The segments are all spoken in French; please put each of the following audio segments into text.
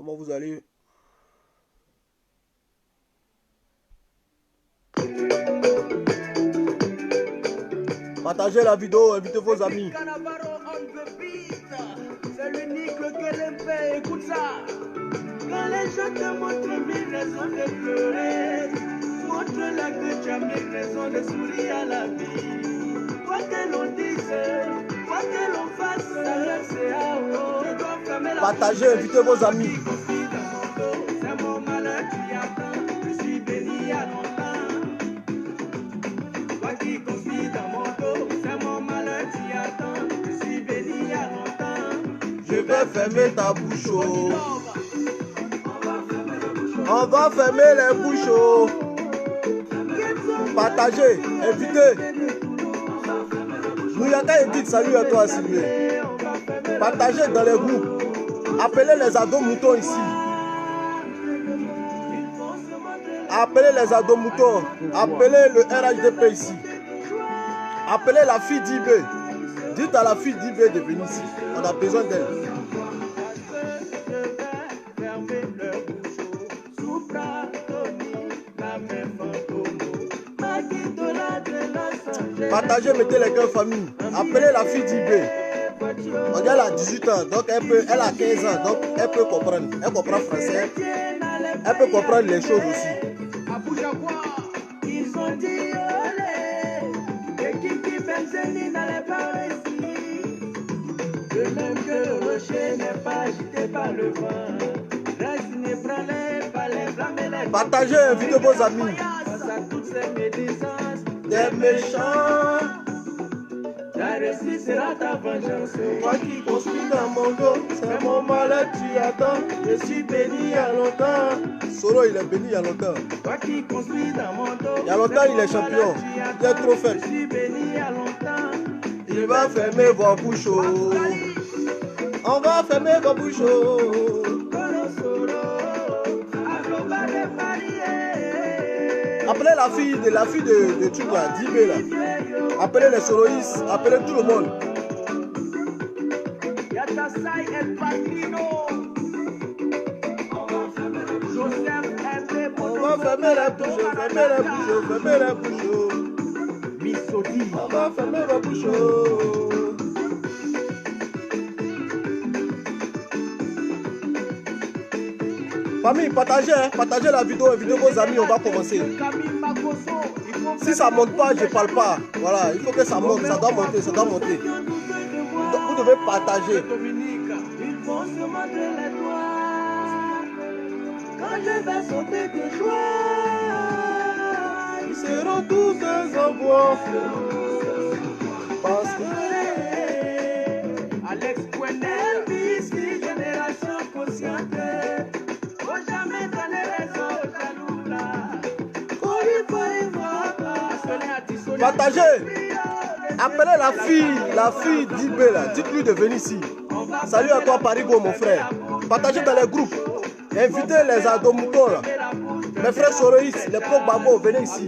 Comment vous allez? Partagez la vidéo, invitez vos amis. C'est l'unique que l'effet, écoute ça. Quand les gens te montrent mille raisons de pleurer, montre-leur que tu as mille raisons de sourire à la vie. Quoi que l'on dise, quoi que l'on fasse, c'est à haut. Je dois fermer la Partagez, invitez vos amis. C'est mon malheur qui attend, je suis béni à longtemps. Toi qui conspire dans mon dos, c'est mon malheur qui attend, je suis béni à longtemps. Je vais fermer ta bouche. On va fermer les bouches. Partagez, invitez. Mouyaka Edith, salut à toi, Sylvie. Partagez dans les groupes. Appelez les ados moutons ici. Appelez les ados moutons. Appelez le RHDP ici. Appelez la fille d'IB. Dites à la fille d'IB de venir ici. On a besoin d'elle. Partagez, mettez les cœurs famille. Appelez la fille d'IB. Elle a 18 ans, donc elle a 15 ans, donc elle peut comprendre. Elle comprend français. Elle peut comprendre les choses aussi. Ils ont dit olé, et qui Benzeni n'allait pas réussir. De même que le rocher n'est pas agité par le vent, reste n'ébranlé par les flammes et les... Partagez, invitez vos amis. Face à toutes ces médisances, Des méchants. ta réussite sera ta vengeance. Moi qui conspire dans mon dos, c'est mon malheur qui attend. Je suis béni il y a longtemps. Solo, il est béni il y a longtemps. Toi qui conspire dans mon dos, Il y a longtemps, il est champion. Il est trop faible. je suis béni il y a longtemps. Il va fermer vos bouches. On va fermer vos bouches. Appelez la fille de truc là, d'IB là. Appelez les soloistes, appelez tout le monde. On va fermer la bouche, fermer la bouche, fermer la bouche. On va fermer la bouche. Famille, partagez, hein, partagez la vidéo, invitez vos amis, on va commencer. Si ça monte pas, je parle pas. Voilà, il faut que ça monte, ça doit monter, ça doit monter. Donc, vous devez partager. Ils vont se montrer les doigts. Quand je vais sauter de joie, Ils seront tous des envois. Parce que Alex Pouenel, ici, génération consciente. Faut jamais donner raison aux jaloux là. partagez. Appelez la fille d'IB là. Dites-lui de venir ici. Salut à toi Parigo mon frère. Partagez dans les groupes. Invitez les adomoutons là. Mes frères soroïstes, les pro babos, venez ici.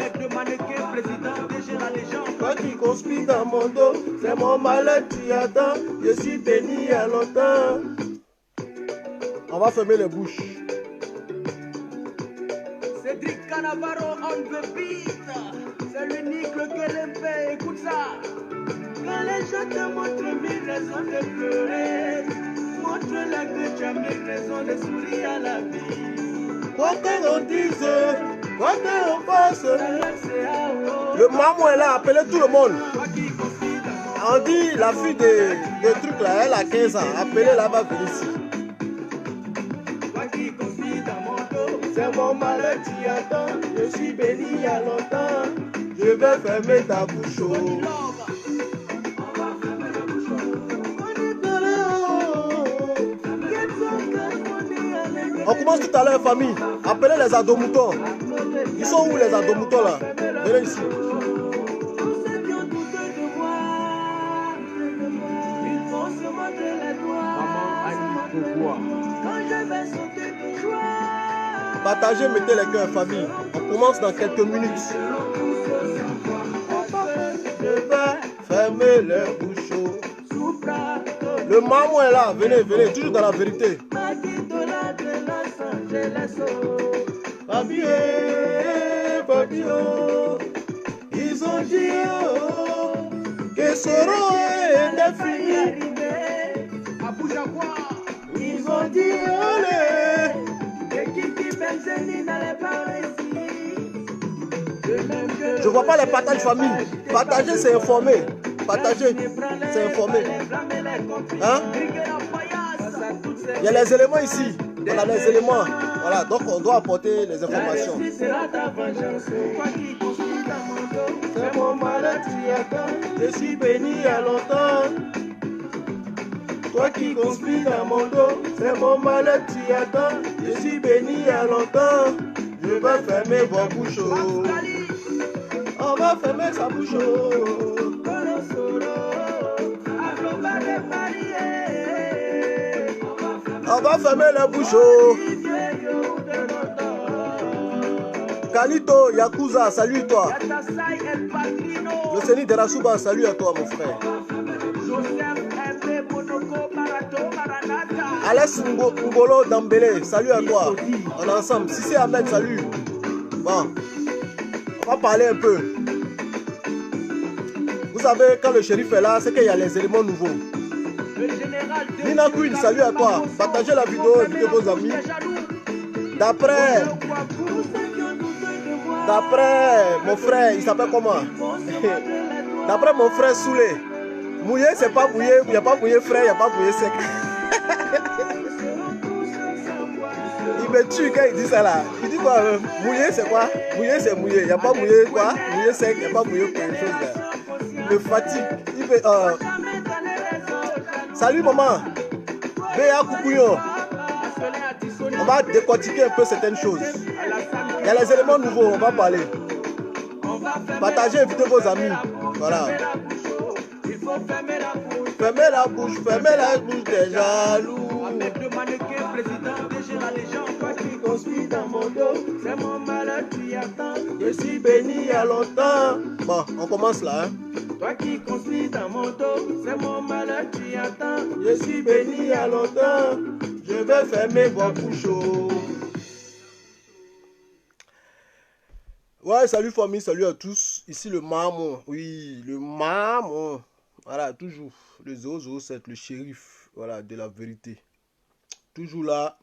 Toi qui conspire dans mon dos, c'est mon malheur qui attend. Je suis béni il y a longtemps. On va fermer les bouches. Cédric Canavaro on the beat. C'est l'unique que l'effet, écoute ça. Quand les gens te montrent mille raisons de pleurer, montre-leur que tu as mille raisons de sourire à la vie. Quoi qu'on dise, quoi qu'on fasse. Le maman est là, appelez tout le monde. On dit la fille de truc là, elle a 15 ans. Appelez-la, va venir ici. C'est mon malheur qui attend. Je suis béni il y a longtemps. Je vais fermer ta bouche. On commence tout à l'heure, famille. Appelez les adomoutons. Ils sont où les adomoutons là? Venez ici. Partagez, mettez les cœurs, famille. On commence dans quelques minutes. Je vais fermer les bouchons. Le maman est là. Venez, venez, toujours dans la vérité. Fabio, Fabio, ils ont dit que Soro était fini. Ils ont dit olé. Je vois pas les partages famille. Partager, c'est informer. Partager, c'est informer. Hein? Il y a les éléments ici. On a les éléments. Voilà, donc on doit apporter les informations. C'est mon malade, je suis béni à longtemps. Toi qui conspires dans mon dos, c'est mon malheur, tu attends. Je suis béni à longtemps. Je vais fermer vos bouches. On va fermer sa bouche. On va fermer la bouche. Kalito, Yakuza, salut toi. Le Séni de Rasuba, salut à toi mon frère. Alex Ngolo Dambélé, salut à toi. On est ensemble. Sissé Ahmed, salut. Bon, on va parler un peu. Vous savez, quand le shérif est là, c'est qu'il y a les éléments nouveaux. Nina Queen, salut à toi. Partagez la vidéo, invitez vos amis. D'après mon frère, il s'appelle comment? D'après mon frère Soulé, mouillé c'est pas mouillé, il n'y a pas mouillé frais, il n'y a pas mouillé sec. Il me tue quand il dit ça là. Il dit quoi? Mouillé c'est quoi? Mouillé c'est mouillé, il n'y a pas mouillé quoi? Mouillé sec, il n'y a pas mouillé quelque chose là. Il me fatigue. Il fait, salut maman. Béa Koukouyon. On va décortiquer un peu certaines choses. Il y a les éléments nouveaux, on va parler. Partagez, invitez vos amis. Voilà. Fermez la bouche des jaloux. Je suis béni à longtemps. Bon, on commence là. Hein? Toi qui construis dans mon dos, c'est mon malheur qui attend. Je suis béni à longtemps. Je vais fermer vos bouches. Ouais, salut famille, salut à tous. Ici le Maman. Oui, le Maman. Voilà, toujours le 007, le shérif. Voilà, de la vérité. Toujours là,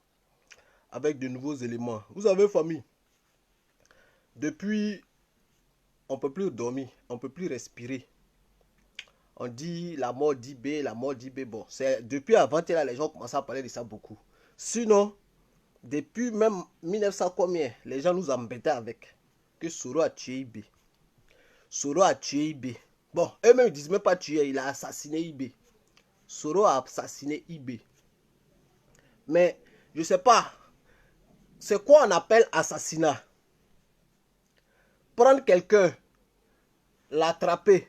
avec de nouveaux éléments. Vous savez, famille, depuis, on ne peut plus dormir, on ne peut plus respirer. On dit la mort d'IB, la mort d'IB. Bon, c'est depuis avant-hier, les gens commencent à parler de ça beaucoup. Sinon, depuis même 1900 combien, les gens nous embêtaient avec que Soro a tué IB. Soro a tué IB. Bon, eux-mêmes, ils disent même pas tuer, il a assassiné IB. Soro a assassiné IB. Mais, je ne sais pas, c'est quoi on appelle assassinat? Prendre quelqu'un, l'attraper,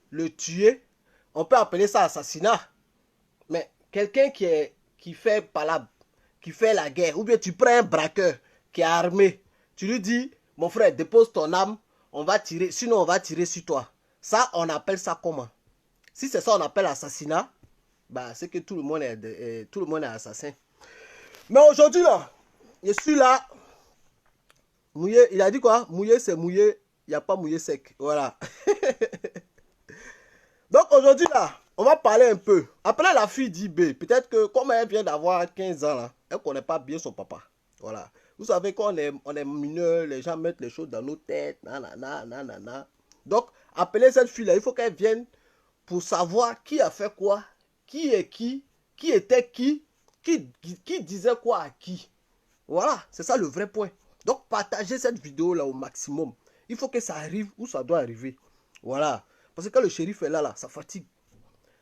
le tuer, on peut appeler ça assassinat. Mais quelqu'un qui fait la guerre, ou bien tu prends un braqueur qui est armé, tu lui dis, mon frère, dépose ton arme, on va tirer, sinon on va tirer sur toi. Ça, on appelle ça comment? Si c'est ça on appelle assassinat, bah, c'est que tout le monde est assassin. Mais aujourd'hui là, je suis là, mouillé, il a dit quoi? Mouillé c'est mouillé, il n'y a pas mouillé sec, voilà. Donc aujourd'hui là, on va parler un peu. Après la fille d'IB, peut-être que comme elle vient d'avoir 15 ans là, elle ne connaît pas bien son papa. Voilà. Vous savez qu'on est mineur, les gens mettent les choses dans nos têtes, nanana. Donc, appelez cette fille là, il faut qu'elle vienne pour savoir qui a fait quoi, qui est qui était qui disait quoi à qui. Voilà, c'est ça le vrai point. Donc, partagez cette vidéo là au maximum. Il faut que ça arrive où ça doit arriver. Voilà. Parce que quand le shérif est là, ça fatigue.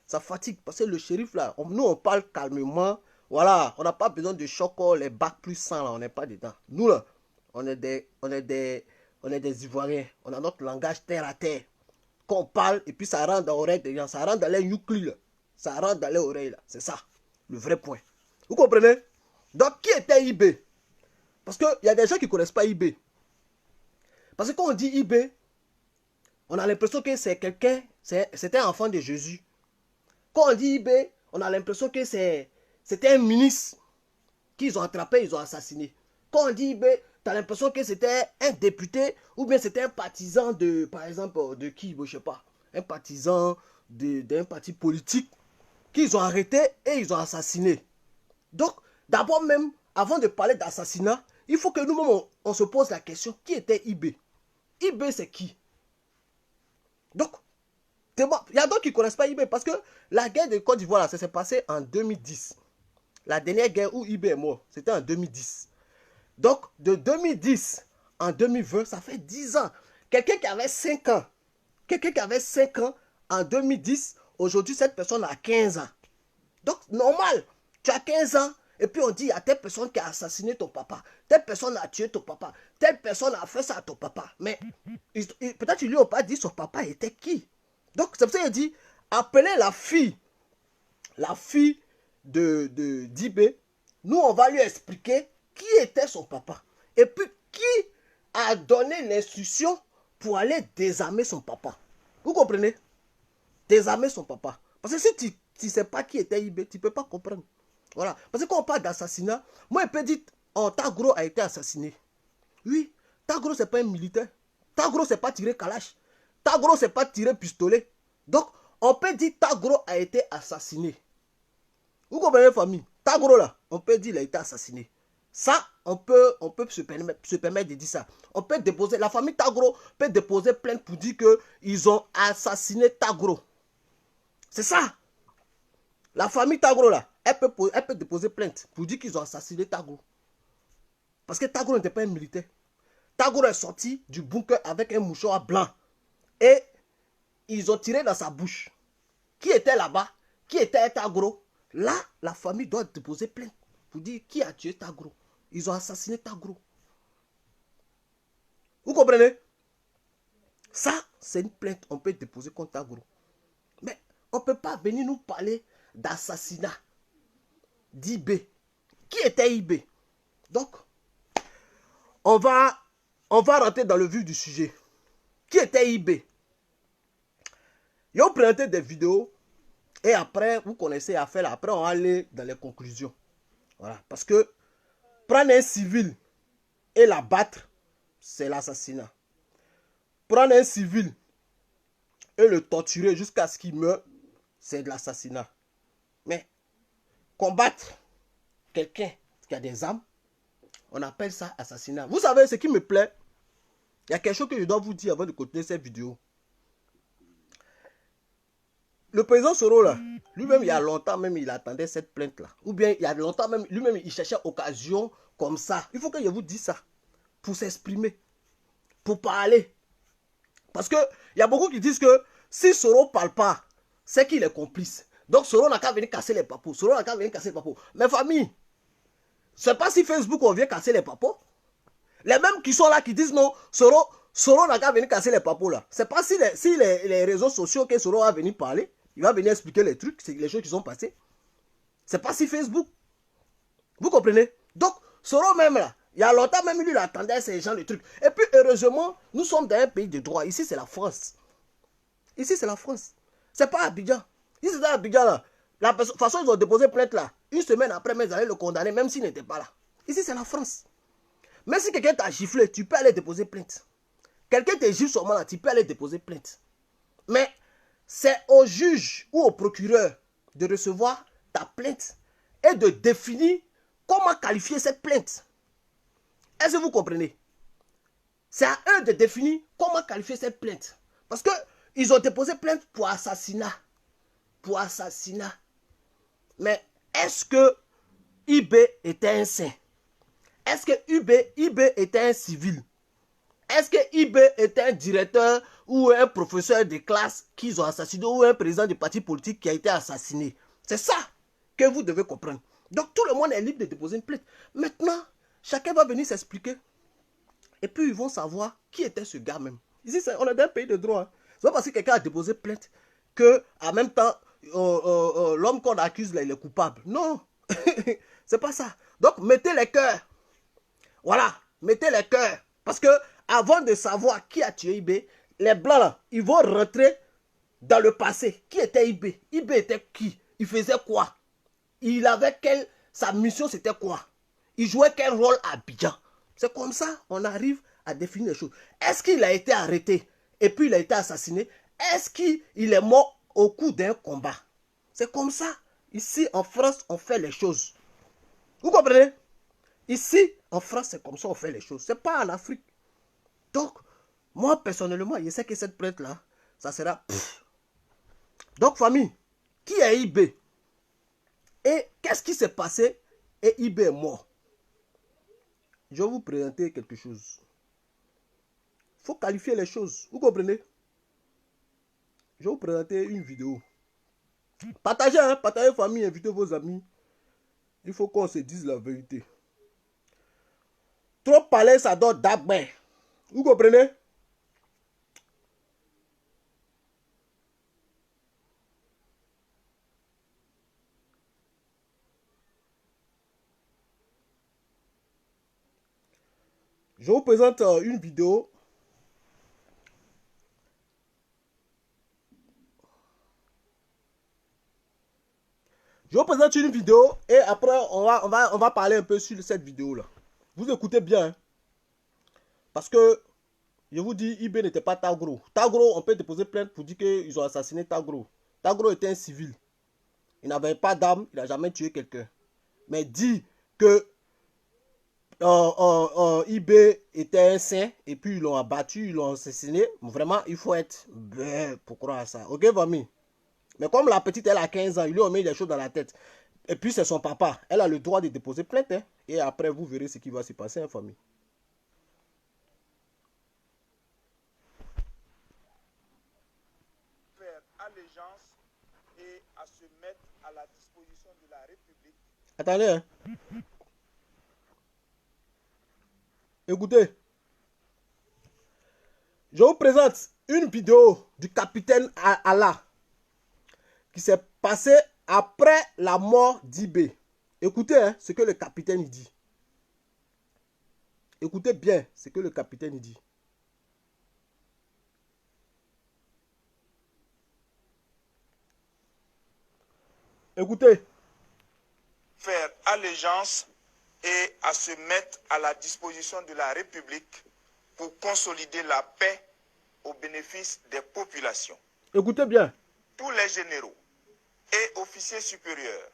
Ça fatigue. Parce que le shérif là, nous on parle calmement. Voilà. On n'a pas besoin de choc, les bacs plus 100 là, on n'est pas dedans. Nous là, on est des Ivoiriens. On a notre langage terre à terre. Quand on parle et puis ça rentre dans l'oreille des gens. Ça rentre dans les nucléos là. Ça rentre dans les oreilles là. C'est ça. Le vrai point. Vous comprenez? Donc qui était IB? Parce qu'il y a des gens qui ne connaissent pas IB. Parce que quand on dit IB, on a l'impression que c'est quelqu'un, c'était un enfant de Jésus. Quand on dit IB, on a l'impression que c'était un ministre qu'ils ont attrapé, ils ont assassiné. quand on dit IB, tu as l'impression que c'était un député ou bien c'était un partisan de, par exemple, de qui, je sais pas, un partisan d'un parti politique qu'ils ont arrêté et ils ont assassiné. Donc, d'abord même, avant de parler d'assassinat, il faut que nous-mêmes, on se pose la question, qui était IB? IB, c'est qui? Donc, il y a d'autres qui ne connaissent pas IB parce que la guerre de Côte d'Ivoire, ça s'est passé en 2010. La dernière guerre où IB est mort, c'était en 2010. Donc, de 2010 en 2020, ça fait 10 ans. Quelqu'un qui avait 5 ans, en 2010, aujourd'hui, cette personne a 15 ans. Donc, normal, tu as 15 ans, et puis on dit, il y a telle personne qui a assassiné ton papa, telle personne a tué ton papa, telle personne a fait ça à ton papa. Mais peut-être qu'ils lui ont pas dit son papa était qui. Donc, c'est pour ça qu'il dit, appelez la fille d'IB, nous, on va lui expliquer qui était son papa. Et puis, qui a donné l'instruction pour aller désarmer son papa. Vous comprenez? Désarmer son papa. Parce que si tu ne sais pas qui était IB, tu ne peux pas comprendre. Voilà. Parce que quand on parle d'assassinat, moi, je peux dire, oh, Tagro a été assassiné. Oui, Tagro, ce n'est pas un militaire. Tagro, ce n'est pas tiré Kalash. Tagro, ce n'est pas tiré pistolet. Donc, on peut dire Tagro a été assassiné. Vous comprenez, famille? Tagro, là, on peut dire qu'il a été assassiné. Ça, on peut se permettre de dire ça. On peut déposer, la famille Tagro peut déposer plainte pour dire qu'ils ont assassiné Tagro. C'est ça. La famille Tagro, là, elle peut déposer plainte pour dire qu'ils ont assassiné Tagro. Parce que Tagro n'était pas un militaire. Tagro est sorti du bunker avec un mouchoir blanc. Et ils ont tiré dans sa bouche. Qui était là-bas? Qui était Tagro? Là, la famille doit déposer plainte pour dire qui a tué Tagro. Ils ont assassiné Tagro. Vous comprenez? Ça, c'est une plainte qu'on peut déposer contre Tagro. Mais on ne peut pas venir nous parler d'assassinat d'IB. Qui était IB? Donc, on va rentrer dans le vif du sujet. Qui était IB? Ils ont présenté des vidéos et après, vous connaissez l'affaire. Après, on va aller dans les conclusions. Voilà. Parce que prendre un civil et l'abattre, c'est l'assassinat. Prendre un civil et le torturer jusqu'à ce qu'il meure, c'est de l'assassinat. Mais combattre quelqu'un qui a des armes, on appelle ça assassinat. Vous savez ce qui me plaît? Il y a quelque chose que je dois vous dire avant de continuer cette vidéo. Le président Soro, là, lui-même, il y a longtemps même, il attendait cette plainte-là. Ou bien, il y a longtemps même, lui-même, il cherchait occasion comme ça. Il faut que je vous dise ça. Pour s'exprimer. Pour parler. Parce qu'il y a beaucoup qui disent que si Soro ne parle pas, c'est qu'il est complice. Donc Soro n'a qu'à venir casser les papos. Soro n'a qu'à venir casser les papos. Mais famille, c'est pas si Facebook on vient casser les papos. Les mêmes qui sont là qui disent non, Soro n'a qu'à venir casser les papos là. C'est pas si les réseaux sociaux que Soro va venir parler. Il va venir expliquer les trucs, les choses qui sont passées. C'est pas si Facebook. Vous comprenez? Donc, Soro même là, il y a longtemps même, lui, il attendait ces gens de trucs. Et puis, heureusement, nous sommes dans un pays de droit. Ici, c'est la France. Ici, c'est la France. C'est pas Abidjan. Ici, c'est Abidjan là. La façon ils ont déposé plainte là, une semaine après, mais ils allaient le condamner, même s'il n'était pas là. Ici, c'est la France. Même si quelqu'un t'a giflé, tu peux aller déposer plainte. Quelqu'un te gifle seulement là, tu peux aller déposer plainte. Mais c'est au juge ou au procureur de recevoir ta plainte et de définir comment qualifier cette plainte. Est-ce que vous comprenez? C'est à eux de définir comment qualifier cette plainte. Parce qu'ils ont déposé plainte pour assassinat. Pour assassinat. Mais est-ce que IB était un saint? Est-ce que IB était un civil? Est-ce que IB était un directeur ou un professeur de classe qu'ils ont assassiné ou un président du parti politique qui a été assassiné? C'est ça que vous devez comprendre. Donc tout le monde est libre de déposer une plainte. Maintenant, chacun va venir s'expliquer. Et puis ils vont savoir qui était ce gars même. Ici, on est dans un pays de droit. C'est pas parce que quelqu'un a déposé plainte que en même temps, l'homme qu'on accuse là, il est coupable. Non, c'est pas ça. Donc mettez les cœurs. Voilà, mettez les cœurs. Parce que avant de savoir qui a tué IB, les blancs là, ils vont rentrer dans le passé. Qui était IB? IB était qui? Il faisait quoi? Il avait sa mission c'était quoi? Il jouait quel rôle à Abidjan? C'est comme ça on arrive à définir les choses. Est-ce qu'il a été arrêté et puis il a été assassiné? Est-ce qu'il est mort au cours d'un combat? C'est comme ça. Ici, en France, on fait les choses. Vous comprenez? Ici, en France, c'est comme ça on fait les choses. C'est pas en Afrique. Donc, moi, personnellement, je sais que cette plainte-là, ça sera... Donc, famille, qui est IB? Et qu'est-ce qui s'est passé? Et IB est mort. Je vais vous présenter quelque chose. Il faut qualifier les choses. Vous comprenez? Je vais vous présenter une vidéo. Partagez, hein? Partagez, famille, invitez vos amis. Il faut qu'on se dise la vérité. Trop parler, ça donne d'abord. Vous comprenez? Je vous présente une vidéo. Je vous présente une vidéo et après on va parler un peu sur cette vidéo là. Vous écoutez bien. Hein? Parce que je vous dis, IB n'était pas Tagro. Tagro, on peut déposer plainte pour dire qu'ils ont assassiné Tagro. Tagro était un civil. Il n'avait pas d'arme, il n'a jamais tué quelqu'un. Mais dit que IB était un saint et puis ils l'ont abattu, ils l'ont assassiné. Vraiment, il faut être bête pour croire à ça. Ok, famille? Mais comme la petite, elle a 15 ans, ils lui ont mis des choses dans la tête. Et puis c'est son papa. Elle a le droit de déposer plainte. Hein? Et après, vous verrez ce qui va se passer, hein, famille. Faire allégeance et à se mettre à la disposition de la République. Attendez, hein. Écoutez. Je vous présente une vidéo du capitaine Allah qui s'est passé après la mort d'IB. Écoutez hein, ce que le capitaine dit. Écoutez bien ce que le capitaine dit. Écoutez. Faire allégeance et à se mettre à la disposition de la République pour consolider la paix au bénéfice des populations. Écoutez bien. Tous les généraux et officiers supérieurs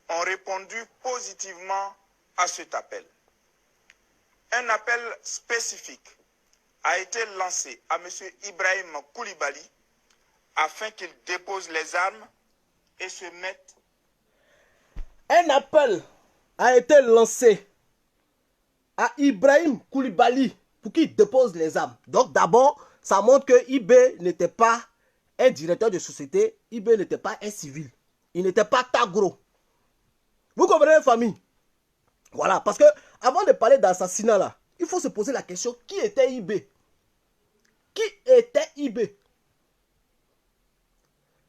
ont répondu positivement à cet appel. Un appel spécifique a été lancé à M. Ibrahim Koulibaly afin qu'il dépose les armes et se mette. Un appel a été lancé à Ibrahim Koulibaly pour qu'il dépose les armes. Donc d'abord, ça montre que IB n'était pas un directeur de société, IB n'était pas un civil. Il n'était pas Tagro. Vous comprenez, famille? Voilà, parce que avant de parler d'assassinat là, il faut se poser la question, qui était IB? Qui était IB?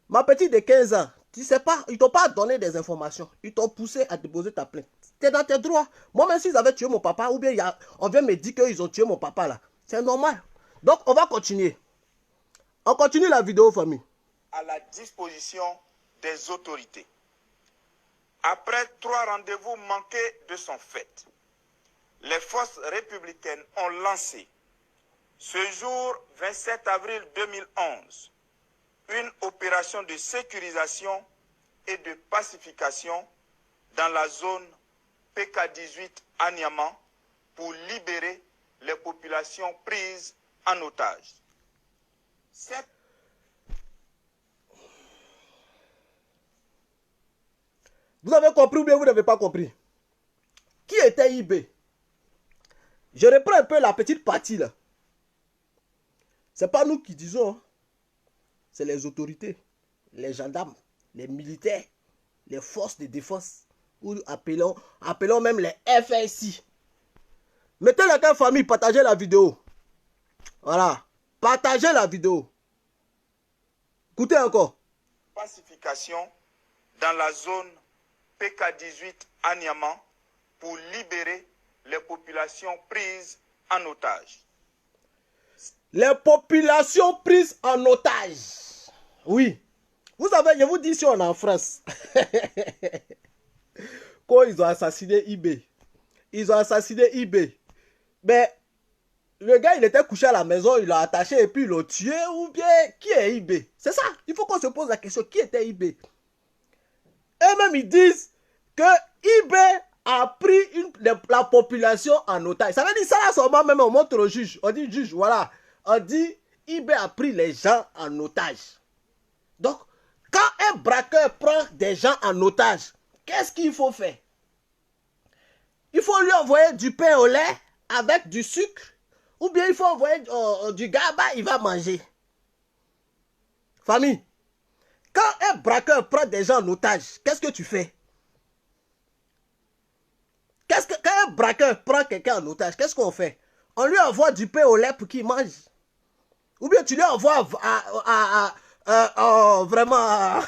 Ma petite de 15 ans, tu sais pas, ils t'ont pas donné des informations. Ils t'ont poussé à déposer ta plainte. Tu es dans tes droits. Moi, même s'ils avaient tué mon papa, ou bien on vient me dire qu'ils ont tué mon papa là, c'est normal. Donc, on va continuer. On continue la vidéo, famille. À la disposition des autorités. Après 3 rendez-vous manqués de son fait, les forces républicaines ont lancé, ce jour 27 avril 2011, une opération de sécurisation et de pacification dans la zone PK18 à Niamey pour libérer les populations prises en otage. Vous avez compris ou bien vous n'avez pas compris? Qui était IB? Je reprends un peu la petite partie là. C'est pas nous qui disons. Hein. C'est les autorités, les gendarmes, les militaires, les forces de défense. Ou appelons même les FSI. Mettez la carte famille, partagez la vidéo. Voilà. Partagez la vidéo. Écoutez encore. Pacification dans la zone PK18 à Niamey pour libérer les populations prises en otage. Les populations prises en otage. Oui. Vous savez, je vous dis si on est en France. Quand ils ont assassiné IB. Ils ont assassiné IB. ben, le gars, il était couché à la maison, il l'a attaché et puis ils l'ont tué, ou bien, qui est IB? C'est ça, il faut qu'on se pose la question, qui était IB? Eux-mêmes, ils disent que IB a pris la population en otage. Ça veut dire ça, là, seulement, même on montre au juge, on dit, juge, voilà, on dit, IB a pris les gens en otage. Donc, quand un braqueur prend des gens en otage, qu'est-ce qu'il faut faire? Il faut lui envoyer du pain au lait avec du sucre, ou bien il faut envoyer du gaba, il va manger. Famille, quand un braqueur prend des gens en otage, qu'est-ce que tu fais? Quand un braqueur prend quelqu'un en otage, qu'est-ce qu'on fait? On lui envoie du pain au lait pour qu'il mange. Ou bien tu lui envoies vraiment...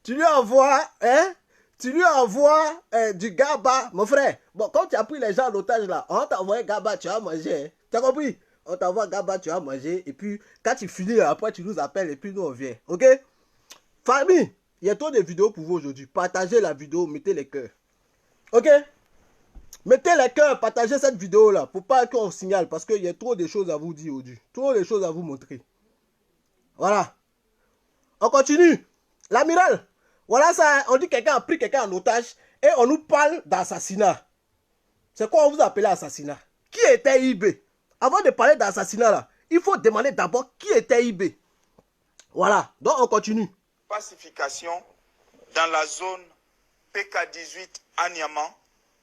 tu lui envoies... Hein? Tu lui envoies du gaba, mon frère. Bon, quand tu as pris les gens en otage là, on t'a envoyé gaba, tu as mangé. Hein? Tu as compris? On t'envoie gaba, tu as mangé. Et puis, quand tu finis, après, tu nous appelles et puis nous, on vient. Ok? Famille, il y a trop de vidéos pour vous aujourd'hui. Partagez la vidéo, mettez les cœurs. Ok? Mettez les cœurs, partagez cette vidéo là. Pour pas qu'on signale. Parce qu'il y a trop de choses à vous dire aujourd'hui. Trop de choses à vous montrer. Voilà. On continue. L'amiral. Voilà ça, on dit que quelqu'un a pris quelqu'un en otage et on nous parle d'assassinat. C'est quoi on vous appelle assassinat? Qui était IB? Avant de parler d'assassinat là, il faut demander d'abord qui était IB. Voilà, donc on continue. Pacification dans la zone PK18 à Niamey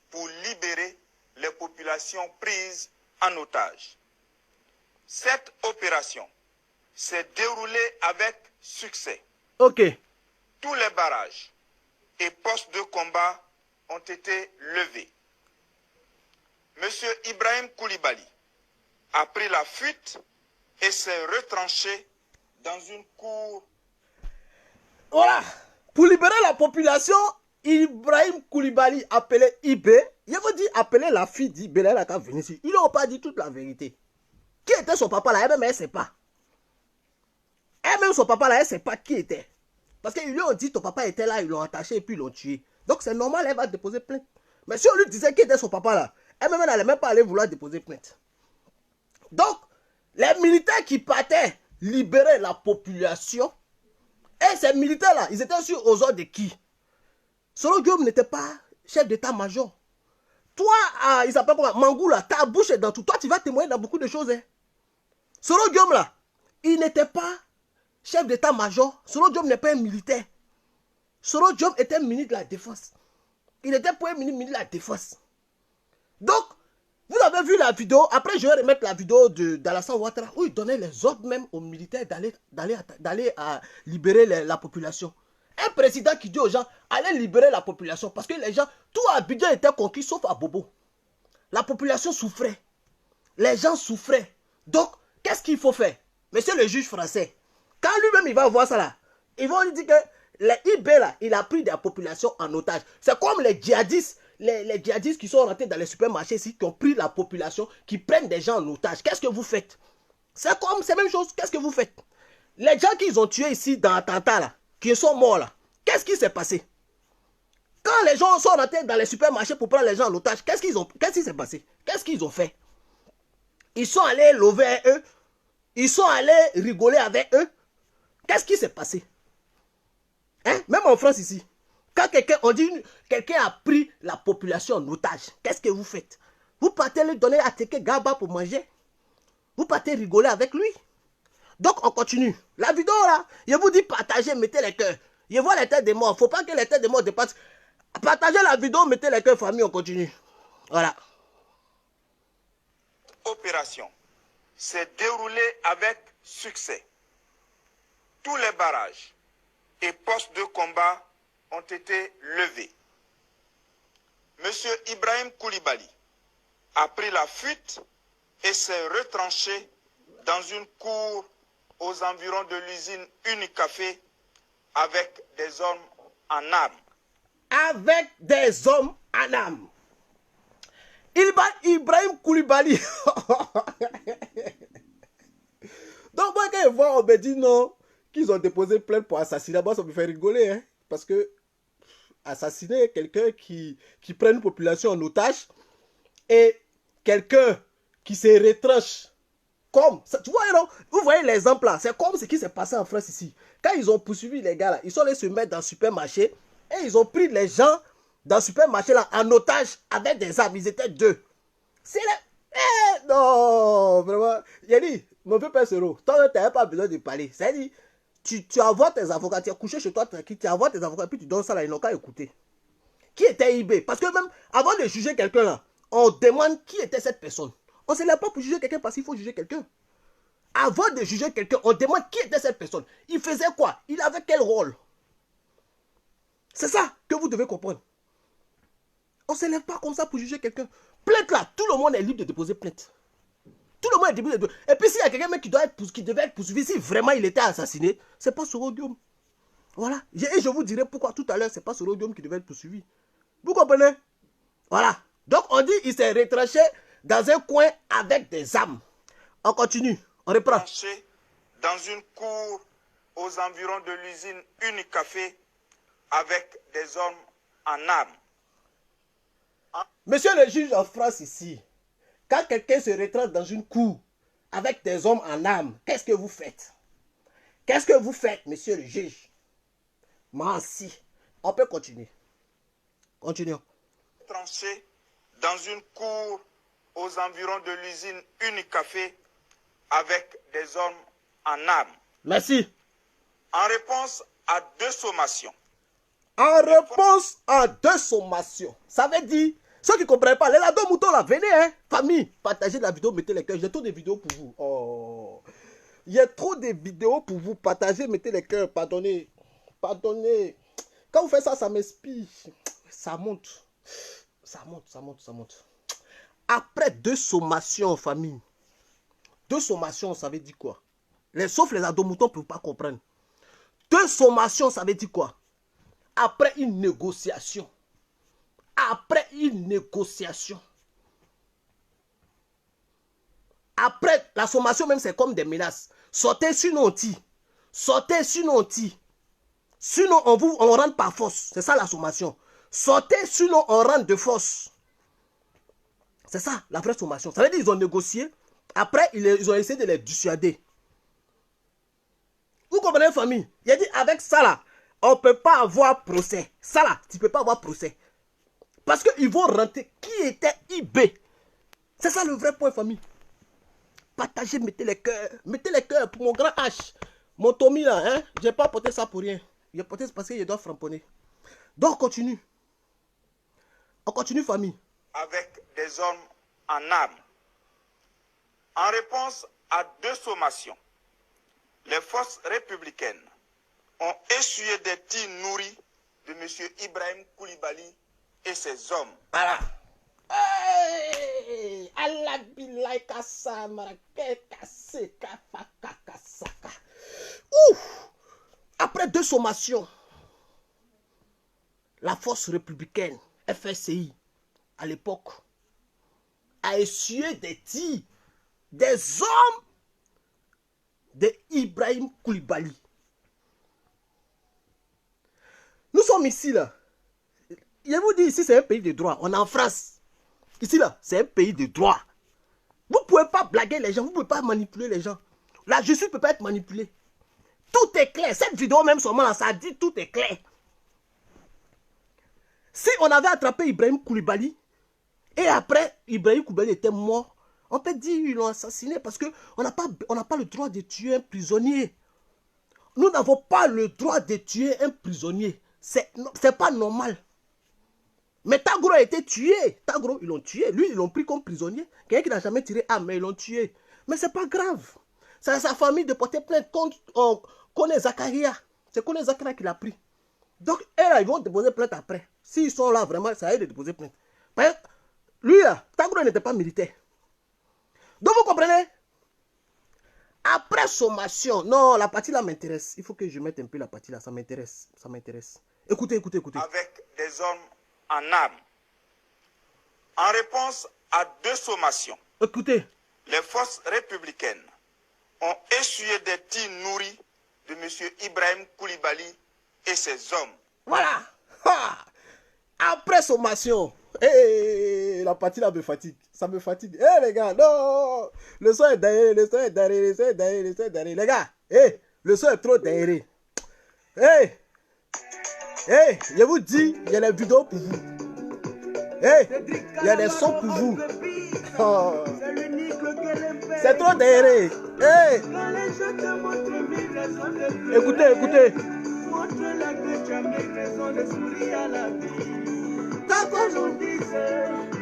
pour libérer les populations prises en otage. Cette opération s'est déroulée avec succès. Ok. Tous les barrages et postes de combat ont été levés. Monsieur Ibrahim Koulibaly a pris la fuite et s'est retranché dans une cour. Voilà. Pour libérer la population, Ibrahim Koulibaly appelé IB, il vous dit appeler la fille d'IB, elle a qu'à venir ici. Ils n'ont pas dit toute la vérité. Qui était son papa là? Elle-même, elle ne sait pas. Elle-même, son papa là, elle ne sait pas qui était. Parce qu'ils lui ont dit ton papa était là, ils l'ont attaché et puis ils l'ont tué. Donc c'est normal, elle va déposer plainte. Mais si on lui disait qui était son papa là, elle-même, elle n'allait même pas aller vouloir déposer plainte. Donc, les militaires qui partaient libérer la population, et ces militaires-là, ils étaient sur aux ordres de qui? Solo Guillaume n'était pas chef d'état-major. Toi, il s'appelle comment? Mangou là, ta bouche est dans tout. Toi, tu vas témoigner dans beaucoup de choses. Hein. Solo Guillaume là, il n'était pas chef d'état-major. Solo Guillaume n'est pas un militaire. Solo Guillaume était ministre de la Défense. Il était premier ministre de la Défense. Donc, vous avez vu la vidéo. Après, je vais remettre la vidéo d'Alassane Ouattara où il donnait les ordres même aux militaires d'aller libérer la population. Un président qui dit aux gens, allez libérer la population. Parce que les gens, tout Abidjan était conquis sauf à Bobo. La population souffrait. Les gens souffraient. Donc, qu'est-ce qu'il faut faire? Monsieur le juge français, quand lui-même il va voir ça là, ils vont lui dire que les IB là, il a pris la population en otage. C'est comme les djihadistes. Les djihadistes qui sont rentrés dans les supermarchés ici, qui ont pris la population, qui prennent des gens en otage. Qu'est-ce que vous faites? C'est comme, c'est la même chose. Qu'est-ce que vous faites? Les gens qu'ils ont tués ici dans l'attentat là, qui sont morts là, qu'est-ce qui s'est passé? Quand les gens sont rentrés dans les supermarchés pour prendre les gens en otage, qu'est-ce qui s'est passé? Qu'est-ce qu'ils ont fait? Ils sont allés lever eux. Ils sont allés rigoler avec eux. Qu'est-ce qui s'est passé? Hein? Même en France ici. Quand quelqu'un a pris la population en otage, qu'est-ce que vous faites? Vous partez lui donner à Teke Gaba pour manger? Vous partez rigoler avec lui? Donc on continue. La vidéo là, je vous dis partagez, mettez les cœurs. Je vois les têtes des morts. Il ne faut pas que les têtes des morts dépassent. Partagez la vidéo, mettez les cœurs, famille, on continue. Voilà. Opération s'est déroulée avec succès. Tous les barrages et postes de combat ont été levés. Monsieur Ibrahim Koulibaly a pris la fuite et s'est retranché dans une cour aux environs de l'usine Unicafé avec des hommes en armes. Avec des hommes en armes. Ibrahim Koulibaly. Donc moi quand je vois, on me dit non, qu'ils ont déposé plainte pour assassinat. Moi ça me fait rigoler. Hein, parce que assassiner quelqu'un qui prend une population en otage et quelqu'un qui se retranche. Comme, ça, tu vois, non? Vous voyez l'exemple là, c'est comme ce qui s'est passé en France ici. Quand ils ont poursuivi les gars là, ils sont allés se mettre dans le supermarché et ils ont pris les gens dans le supermarché là en otage avec des armes. Ils étaient 2. C'est là. Non, vraiment. J'ai dit, mon vieux père Sero, toi, tu n'avais pas besoin de parler. C'est-à-dire, tu envoies tes avocats, tu es couché chez toi tranquille, tu envoies tes avocats, puis tu donnes ça là, ils n'ont qu'à écouter. Qui était IB? Parce que même avant de juger quelqu'un là, on demande qui était cette personne. On ne se lève pas pour juger quelqu'un parce qu'il faut juger quelqu'un. Avant de juger quelqu'un, on demande qui était cette personne. Il faisait quoi? Il avait quel rôle? C'est ça que vous devez comprendre. On ne se lève pas comme ça pour juger quelqu'un. Plainte là, tout le monde est libre de déposer plainte. Tout le monde est libre de déposer. Et puis s'il y a quelqu'un qui devait être poursuivi, si vraiment il était assassiné, c'est pas Soro Guillaume. Voilà. Et je vous dirai pourquoi tout à l'heure, c'est pas Soro Guillaume qui devait être poursuivi. Vous comprenez? Voilà. Donc on dit qu'il s'est retranché dans un coin avec des armes. On continue. On reprend. Dans une cour aux environs de l'usine Unicafé avec des hommes en armes. Monsieur le juge en France ici, quand quelqu'un se retranche dans une cour avec des hommes en armes, qu'est-ce que vous faites? Qu'est-ce que vous faites, monsieur le juge? Merci. On peut continuer. Continuons. Tranché dans une cour aux environs de l'usine Unicafé avec des hommes en armes. Merci. En réponse à 2 sommations. En réponse à 2 sommations. Ça veut dire, ceux qui ne comprennent pas, les ladons moutons là, venez, hein. Famille, partagez la vidéo, mettez les cœurs. J'ai trop de vidéos pour vous. Oh. Il y a trop de vidéos pour vous. Partagez, mettez les cœurs. Pardonnez. Pardonnez. Quand vous faites ça, ça m'inspire. Ça monte. Ça monte, ça monte, ça monte. Après 2 sommations, famille. 2 sommations, ça veut dire quoi? Sauf les ados-moutons ne peuvent pas comprendre. 2 sommations, ça veut dire quoi? Après une négociation. Après une négociation. Après, la sommation même, c'est comme des menaces. Sortez, sinon on tire. Sortez, sinon on tire. Sinon, on rentre par force. C'est ça la sommation. Sortez, sinon on rentre de force. C'est ça, la vraie sommation. Ça veut dire qu'ils ont négocié. Après, ils ont essayé de les dissuader. Vous comprenez, famille? Il a dit, avec ça là, on ne peut pas avoir procès. Ça là, tu ne peux pas avoir procès. Parce qu'ils vont rentrer. Qui était IB? C'est ça le vrai point, famille. Partagez, mettez les cœurs. Mettez les cœurs pour mon grand H. Mon Tommy là, hein? Je n'ai pas porté ça pour rien. J'ai porté ça parce que je dois framponner. Donc, on continue. On continue, famille. Avec des hommes en armes. En réponse à 2 sommations, les forces républicaines ont essuyé des tirs nourris de M. Ibrahim Koulibaly et ses hommes. Voilà. Hey, après 2 sommations, la force républicaine, FSI, à l'époque, a essuyé des tirs des hommes de Ibrahim Koulibaly. Nous sommes ici là. Je vous dis, ici c'est un pays de droit. On est en France. Ici là, c'est un pays de droit. Vous ne pouvez pas blaguer les gens. Vous ne pouvez pas manipuler les gens. La justice ne peut pas être manipulée. Tout est clair. Cette vidéo même seulement là, ça dit tout est clair. Si on avait attrapé Ibrahim Koulibaly et après Ibrahim Koulibaly était mort, on peut dire qu'ils l'ont assassiné parce qu'on n'a pas le droit de tuer un prisonnier. Nous n'avons pas le droit de tuer un prisonnier. C'est pas normal. Mais Tagro a été tué. Tagro, ils l'ont tué. Lui, ils l'ont pris comme prisonnier. Quelqu'un qui n'a jamais tiré arme, mais ils l'ont tué. Mais c'est pas grave. C'est à sa famille de porter plainte contre Kone Zakaria. C'est Kone Zakaria qui l'a pris. Donc, là, ils vont déposer plainte après. S'ils sont là, vraiment, ça aide de déposer plainte. Parce que lui, là, Tagro n'était pas militaire. Donc, vous comprenez? Après sommation, non, la partie là m'intéresse. Il faut que je mette un peu la partie là, ça m'intéresse. Ça m'intéresse. Écoutez, écoutez, écoutez. Avec des hommes en armes. En réponse à 2 sommations, Écoutez. Les forces républicaines ont essuyé des tirs nourris de M. Ibrahim Koulibaly et ses hommes. Voilà. Ha. Après sommation. Hey. la partie là me fatigue. Ça me fatigue. Eh les gars, non. Le son est derrière, le son est derrière, le son est derrière, le son est derrière. Les gars, le son est trop derrière. Je vous dis, il y a des vidéos pour vous. Il y a des sons pour vous. Oh. C'est trop derrière. Écoutez, écoutez. Montre-la que tu as mille raisons de sourire à la vie. Quoi que l'on dise,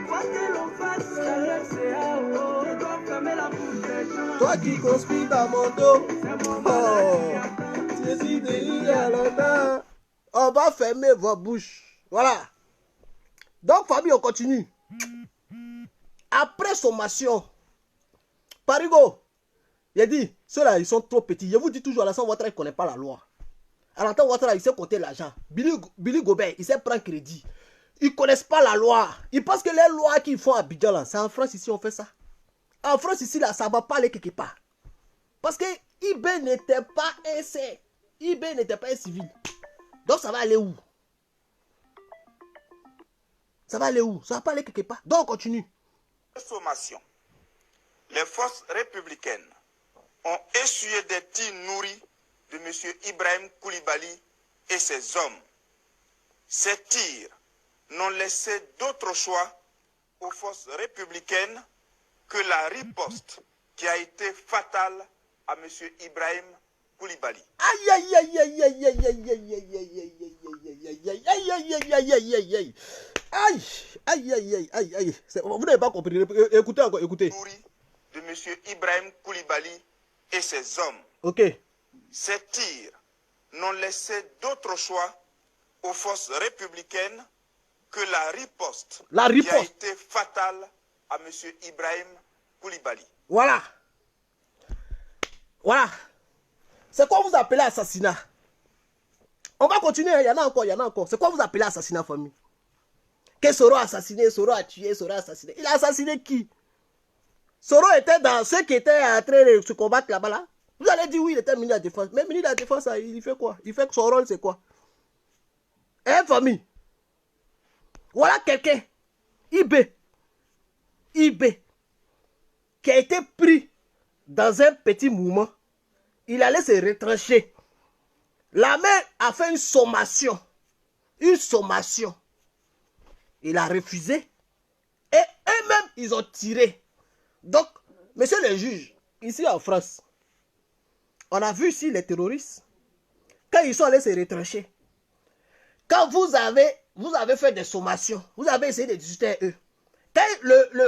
quoi que l'on fasse, la gueule c'est à haut. Tu dois fermer la bouche des gens. Toi qui conspires dans mon dos. C'est mon malade qui attend. Tu es il y a longtemps. On va fermer vos bouches. Voilà. Donc, famille, on continue. Après sommation, Parigo, il a dit, ceux-là, ils sont trop petits. Je vous dis toujours, Alassane Ouattara, il ne connaît pas la loi. Alassane Ouattara, il sait compter l'argent. Billy Gobert, il sait prendre crédit. Ils ne connaissent pas la loi. Ils pensent que les lois qu'ils font à Abidjan, là, c'est en France, ici, on fait ça. En France, ici, là, ça ne va pas aller quelque part. Parce que IB n'était pas un C. IB n'était pas un civil. Donc, ça va aller où? Ça va aller où? Ça va pas aller quelque part. Donc, on continue. Sommation. Les forces républicaines ont essuyé des tirs nourris de M. Ibrahim Koulibaly et ses hommes. Ces tirs n'ont laissé d'autre choix aux forces républicaines que la riposte qui a été fatale à M. Ibrahim Koulibaly. Aïe, aïe, aïe, aïe, aïe, aïe, aïe, aïe, aïe, aïe, aïe, aïe, aïe, aïe, aïe, aïe, aïe. Aïe, aïe, aïe, aïe, aïe, aïe. Vous n'avez pas compris. Écoutez encore, écoutez. De M. Ibrahim Koulibaly et ses hommes. Ok. Ces tirs n'ont laissé d'autre choix aux forces républicaines que la riposte qui a été fatale à M. Ibrahim Koulibaly. Voilà. Voilà. C'est quoi vous appelez assassinat? On va continuer, il y en a encore, il y en a encore. C'est quoi vous appelez assassinat, famille? Que Soro a assassiné, Soro a tué, Soro a assassiné. Il a assassiné qui? Soro était dans ceux qui étaient en train de se combattre là-bas, là. Vous allez dire oui, il était ministre de la Défense. Mais ministre de la Défense, il fait quoi? Il fait que son rôle, c'est quoi? Hein, famille? Voilà quelqu'un, IB, qui a été pris dans un petit mouvement. Il allait se retrancher. La mère a fait une sommation. Une sommation. Il a refusé. Et eux-mêmes, ils ont tiré. Donc, monsieur le juge, ici en France, on a vu ici les terroristes, quand ils sont allés se retrancher, quand vous avez fait des sommations, vous avez essayé de discuter eux. Quand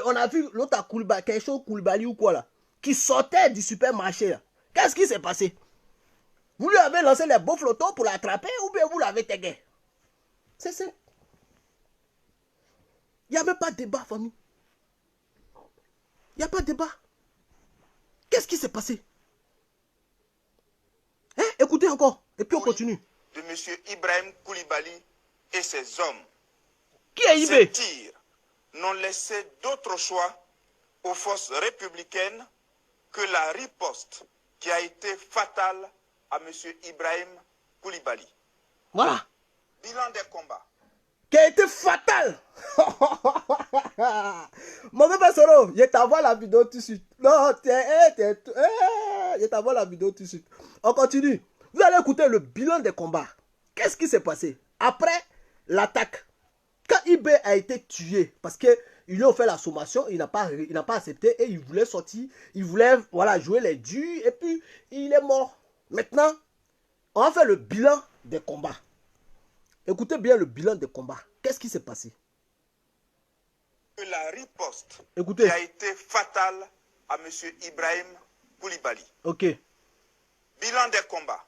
on a vu l'autre Koulibaly, quelque chose Koulibaly ou quoi là, qui sortait du supermarché là, qu'est-ce qui s'est passé? Vous lui avez lancé les beaux flottons pour l'attraper ou bien vous l'avez tagué? C'est simple. Il n'y a même pas de débat, famille. Il n'y a pas de débat. Qu'est-ce qui s'est passé? Hein? Écoutez encore, et puis on continue. De M. Ibrahim Koulibaly et ses hommes. Qui est IB? Ces tirs n'ont laissé d'autre choix aux forces républicaines que la riposte qui a été fatale à M. Ibrahim Koulibaly. Voilà. Bilan des combats. Qui a été fatal. Mon bébé Soro, je t'envoie la vidéo tout de suite. Non, je t'envoie la vidéo tout de suite. On continue. Vous allez écouter le bilan des combats. Qu'est-ce qui s'est passé? Après l'attaque, quand IB a été tué, parce qu'ils lui ont fait la sommation, il n'a pas accepté et il voulait sortir, il voulait jouer les durs et puis il est mort. Maintenant, on va faire le bilan des combats. Écoutez bien le bilan des combats. Qu'est-ce qui s'est passé? La riposte Écoutez. Qui a été fatale à M. Ibrahim Koulibaly. Ok. Bilan des combats.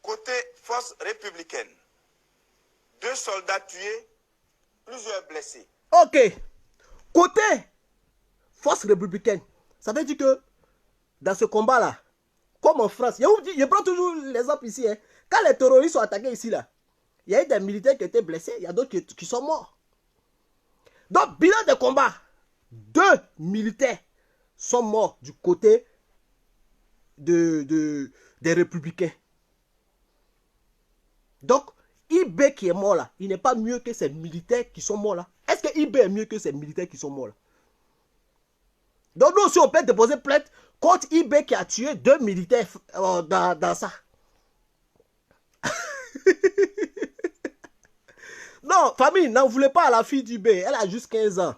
Côté force républicaine, 2 soldats tués, plusieurs blessés. Ok. Côté force républicaine, ça veut dire que dans ce combat-là, comme en France, je prends toujours l'exemple ici, hein, quand les terroristes sont attaqués ici, là, il y a eu des militaires qui étaient blessés, il y a d'autres qui sont morts. Donc, bilan de combat, 2 militaires sont morts du côté des républicains. Donc, IB qui est mort là, il n'est pas mieux que ces militaires qui sont morts là. Est-ce que IB est mieux que ces militaires qui sont morts là. Donc nous aussi, on peut déposer plainte contre IB qui a tué 2 militaires dans ça. Non, famille, n'en voulez pas à la fille d'IB. Elle a juste 15 ans.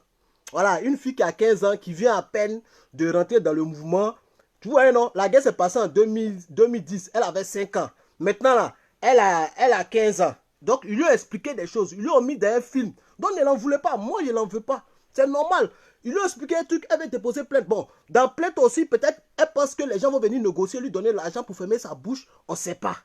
Voilà, une fille qui a 15 ans, qui vient à peine de rentrer dans le mouvement. Tu vois, non, la guerre s'est passée en 2010. Elle avait 5 ans. Maintenant, là, elle a 15 ans. Donc, ils lui ont expliqué des choses. Ils lui ont mis dans un film. Donc, elle n'en voulait pas. Moi, je n'en veux pas. C'est normal. Ils lui ont expliqué un truc. Elle va déposer plainte. Bon, dans plainte aussi, peut-être, elle pense que les gens vont venir négocier, lui donner l'argent pour fermer sa bouche. On ne sait pas.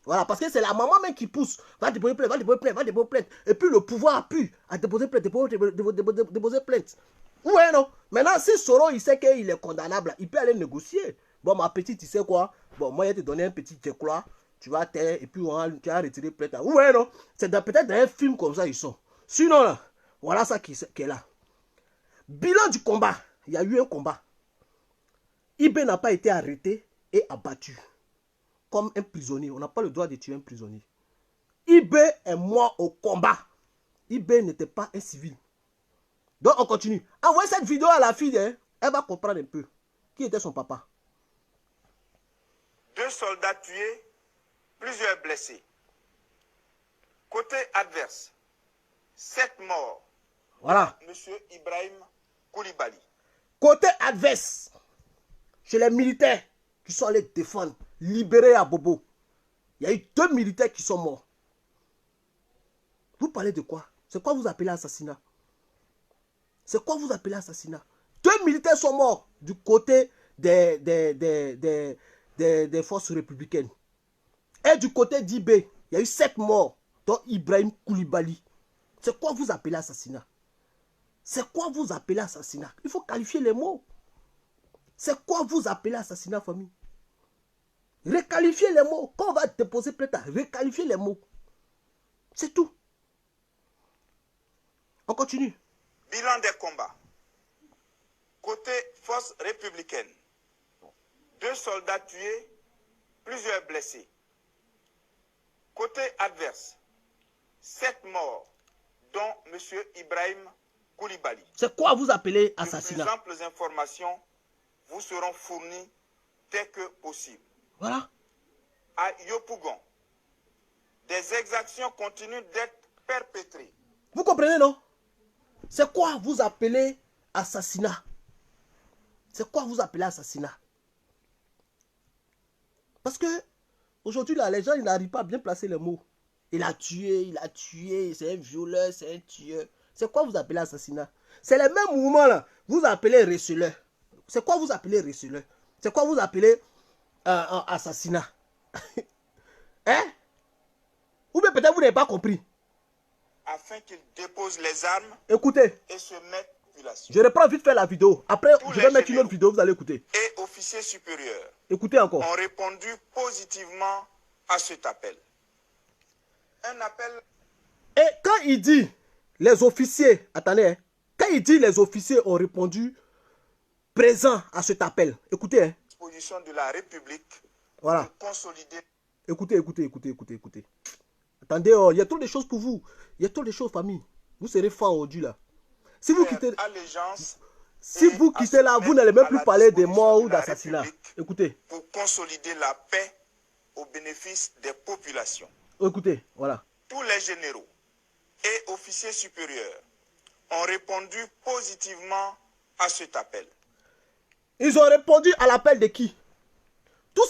Voilà, parce que c'est la maman même qui pousse. Va déposer plainte, va déposer plainte, va déposer plainte. Et puis le pouvoir appuie à déposer plainte, déposer plainte. Ouais, non. Maintenant, si Soro, il sait qu'il est condamnable, il peut aller négocier. Bon, ma petite, tu sais quoi? Bon, moi, je vais te donner un petit éclat. Tu vas taire et puis tu vas retirer plainte. Ouais, non. C'est peut-être dans un film comme ça, ils sont. Sinon, là, voilà ça qui est là. Bilan du combat. Il y a eu un combat. IB n'a pas été arrêté et abattu. Comme un prisonnier. On n'a pas le droit de tuer un prisonnier. IB est mort au combat. IB n'était pas un civil. Donc on continue. Envoyez cette vidéo à la fille. Hein. Elle va comprendre un peu. Qui était son papa? 2 soldats tués, plusieurs blessés. Côté adverse, 7 morts. Voilà. Monsieur Ibrahim Koulibaly. Côté adverse, chez les militaires qui sont allés défendre, libérer à Bobo. Il y a eu 2 militaires qui sont morts. Vous parlez de quoi? C'est quoi vous appelez assassinat? C'est quoi vous appelez assassinat? 2 militaires sont morts du côté des forces républicaines. Et du côté d'IB, il y a eu 7 morts, dont Ibrahim Koulibaly. C'est quoi vous appelez assassinat? C'est quoi vous appelez assassinat? Il faut qualifier les mots. C'est quoi vous appelez assassinat, famille? Requalifiez les mots. Quand on va déposer plainte, requalifier les mots. C'est tout. On continue. Bilan des combats. Côté force républicaine, 2 soldats tués, plusieurs blessés. Côté adverse, 7 morts, dont M. Ibrahim Koulibaly. C'est quoi vous appelez assassinat? De plus amples informations vous seront fournies dès que possible. Voilà. À Yopougon, des exactions continuent d'être perpétrées. Vous comprenez, non? C'est quoi vous appelez assassinat? C'est quoi vous appelez assassinat? Parce que aujourd'hui, là, les gens ils n'arrivent pas à bien placer les mots. Il a tué, c'est un violeur, c'est un tueur. C'est quoi vous appelez assassinat? C'est les mêmes mouvements là. Vous appelez receleur. C'est quoi vous appelez receleur? C'est quoi vous appelez assassinat? Hein? Ou bien peut-être vous n'avez pas compris. Afin qu'ils déposent les armes. Écoutez. Et se mettent en population. Je reprends vite fait la vidéo. Après, je vais mettre une autre vidéo, vous allez écouter. Et officiers supérieurs. Écoutez encore. Ont répondu positivement à cet appel. Un appel. Et quand il dit les officiers, attendez, hein, quand il dit les officiers ont répondu présents à cet appel, écoutez. Hein. Disposition de la République. Voilà. Pour consolider. Écoutez. Attendez, oh, il y a trop de choses pour vous. Il y a trop de choses, famille. Vous serez fort aujourd'hui là. Si vous quittez, vous quittez là, vous n'allez même plus parler des morts ou d'assassinats. Écoutez. Pour consolider la paix au bénéfice des populations. Écoutez, voilà. Tous les généraux et officiers supérieurs ont répondu positivement à cet appel. Ils ont répondu à l'appel de qui? Tous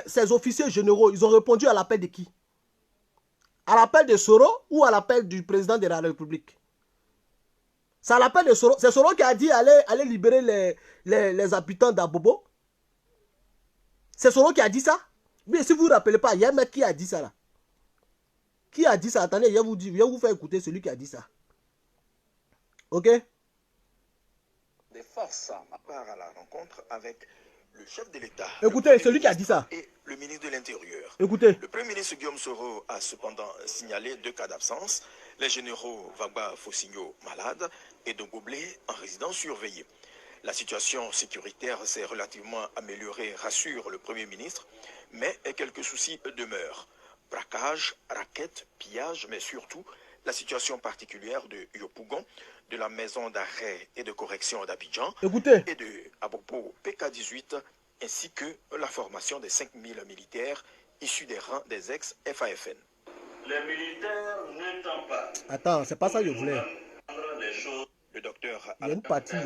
ces officiers généraux, ils ont répondu à l'appel de qui? À l'appel de Soro ou à l'appel du président de la République? C'est à l'appel de Soro. C'est Soro qui a dit allez libérer les habitants d'Abobo. C'est Soro qui a dit ça? Mais si vous ne vous rappelez pas, il y a un mec qui a dit ça là. Qui a dit ça? Attendez, je vais vous faire écouter celui qui a dit ça. Ok? Des forces à part à la rencontre avec le chef de l'État. Écoutez, celui qui a dit ça. Et le ministre de l'Intérieur. Écoutez. Le Premier ministre Guillaume Soro a cependant signalé 2 cas d'absence. Les généraux Vagba Fossigno malades et Dongoblé en résidence surveillée. La situation sécuritaire s'est relativement améliorée, rassure le Premier ministre, mais quelques soucis demeurent. Braquage, raquettes, pillage, mais surtout la situation particulière de Yopougon, de la maison d'arrêt et de correction d'Abidjan Écoutez. et de Abobo PK18, ainsi que la formation des 5000 militaires issus des rangs des ex-FAFN. Les militaires n'étant pas. Attends, c'est pas ça que je voulais. Le docteur Il y a une partie.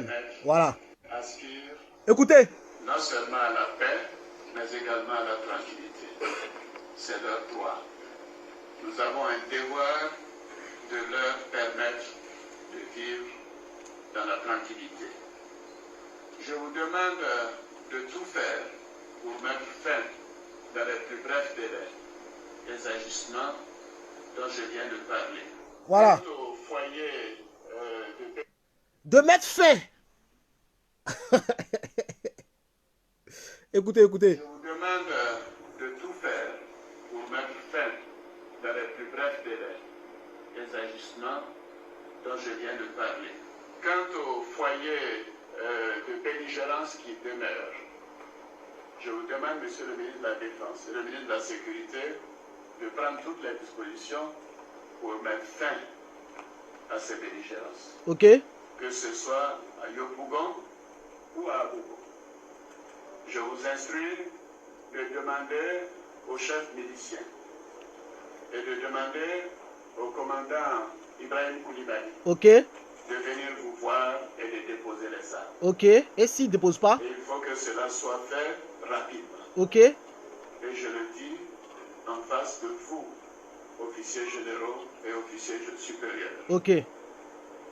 Voilà. Aspire Écoutez. non seulement à la paix, mais également à la tranquillité. C'est leur droit. Nous avons un devoir de leur permettre de vivre dans la tranquillité. Je vous demande de tout faire pour mettre fin dans les plus brefs délais les agissements dont je viens de parler. Voilà. Quant au foyer De mettre fin. Écoutez, écoutez. Je vous demande de tout faire pour mettre fin dans les plus brefs délais les agissements dont je viens de parler. Quant au foyer de belligérance qui demeure, je vous demande, Monsieur le ministre de la Défense et le ministre de la Sécurité, de prendre toutes les dispositions pour mettre fin à ces belligérances. Ok. Que ce soit à Yopougon ou à Abobo. Je vous instruis de demander au chef milicien et de demander au commandant Ibrahim Koulibaly Ok. de venir vous voir et de déposer les armes. Ok. Et s'il ne dépose pas? Et il faut que cela soit fait rapidement. Ok. Et je le dis en face de vous, officiers généraux et officiers supérieurs. Ok.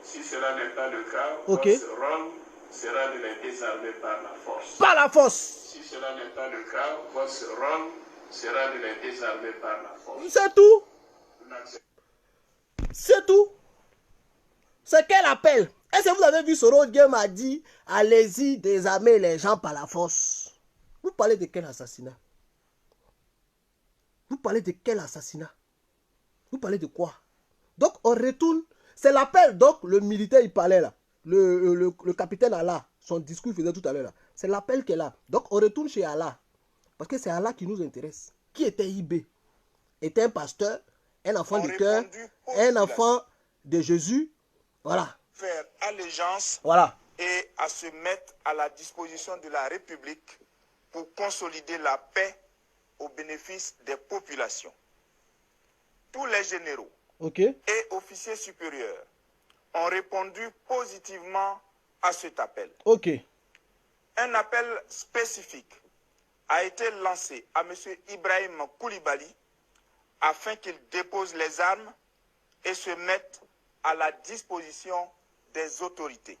Si cela n'est pas le cas, Ok. votre rôle sera de les désarmer par la force. Par la force. Si cela n'est pas le cas, votre rôle sera de les désarmer par la force. C'est tout. Nous n'acceptons C'est tout. C'est quel appel? Est-ce que vous avez vu Soro Game a dit allez-y désarmer les gens par la force? Vous parlez de quel assassinat? Vous parlez de quel assassinat? Vous parlez de quoi? Donc on retourne. C'est l'appel. Donc le militaire il parlait là. Le capitaine Allah. Son discours il faisait tout à l'heure là. C'est l'appel qu'elle a. Donc on retourne chez Allah. Parce que c'est Allah qui nous intéresse. Qui était IB? Était un pasteur, un enfant du cœur, un enfant de Jésus. Voilà. Faire allégeance Voilà. et à se mettre à la disposition de la République pour consolider la paix au bénéfice des populations. Tous les généraux Ok. et officiers supérieurs ont répondu positivement à cet appel. Ok. Un appel spécifique a été lancé à M. Ibrahim Koulibaly afin qu'il dépose les armes et se mette à la disposition des autorités.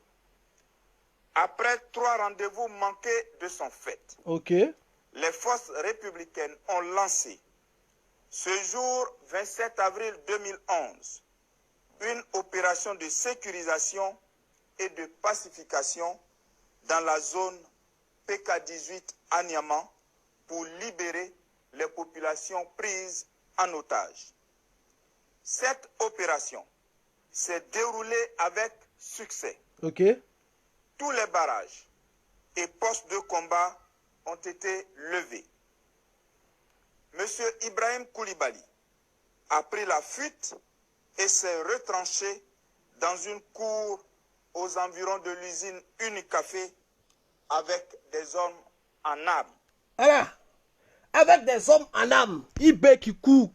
Après 3 rendez-vous manqués de son fait, Ok. les forces républicaines ont lancé ce jour 27 avril 2011 une opération de sécurisation et de pacification dans la zone PK18 à Niamey pour libérer les populations prises en otage. Cette opération s'est déroulée avec succès. Ok. Tous les barrages et postes de combat ont été levés. M. Ibrahim Koulibaly a pris la fuite et s'est retranché dans une cour aux environs de l'usine Unicafé avec des hommes en armes. Voilà. Avec des hommes en armes. IB qui court.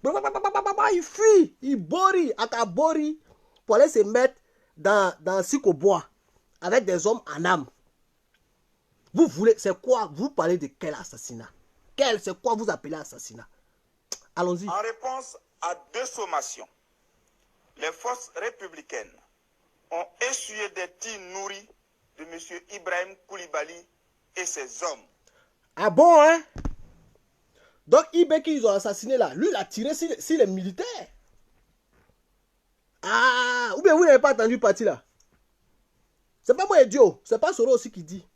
Il fuit. Il bori. Akabori. Pour aller se mettre dans Sikobois. Avec des hommes en armes. Vous voulez. C'est quoi? Vous parlez de quel assassinat? C'est quoi vous appelez assassinat? Allons-y. En réponse à 2 sommations, les forces républicaines ont essuyé des tirs nourris de M. Ibrahim Koulibaly et ses hommes. Ah bon, hein? Donc, IB qu'ils ont assassiné là, lui, il a tiré sur les militaires. Ah, ou bien vous n'avez pas entendu partie là. C'est pas moi idiot, c'est pas Soro aussi qui dit.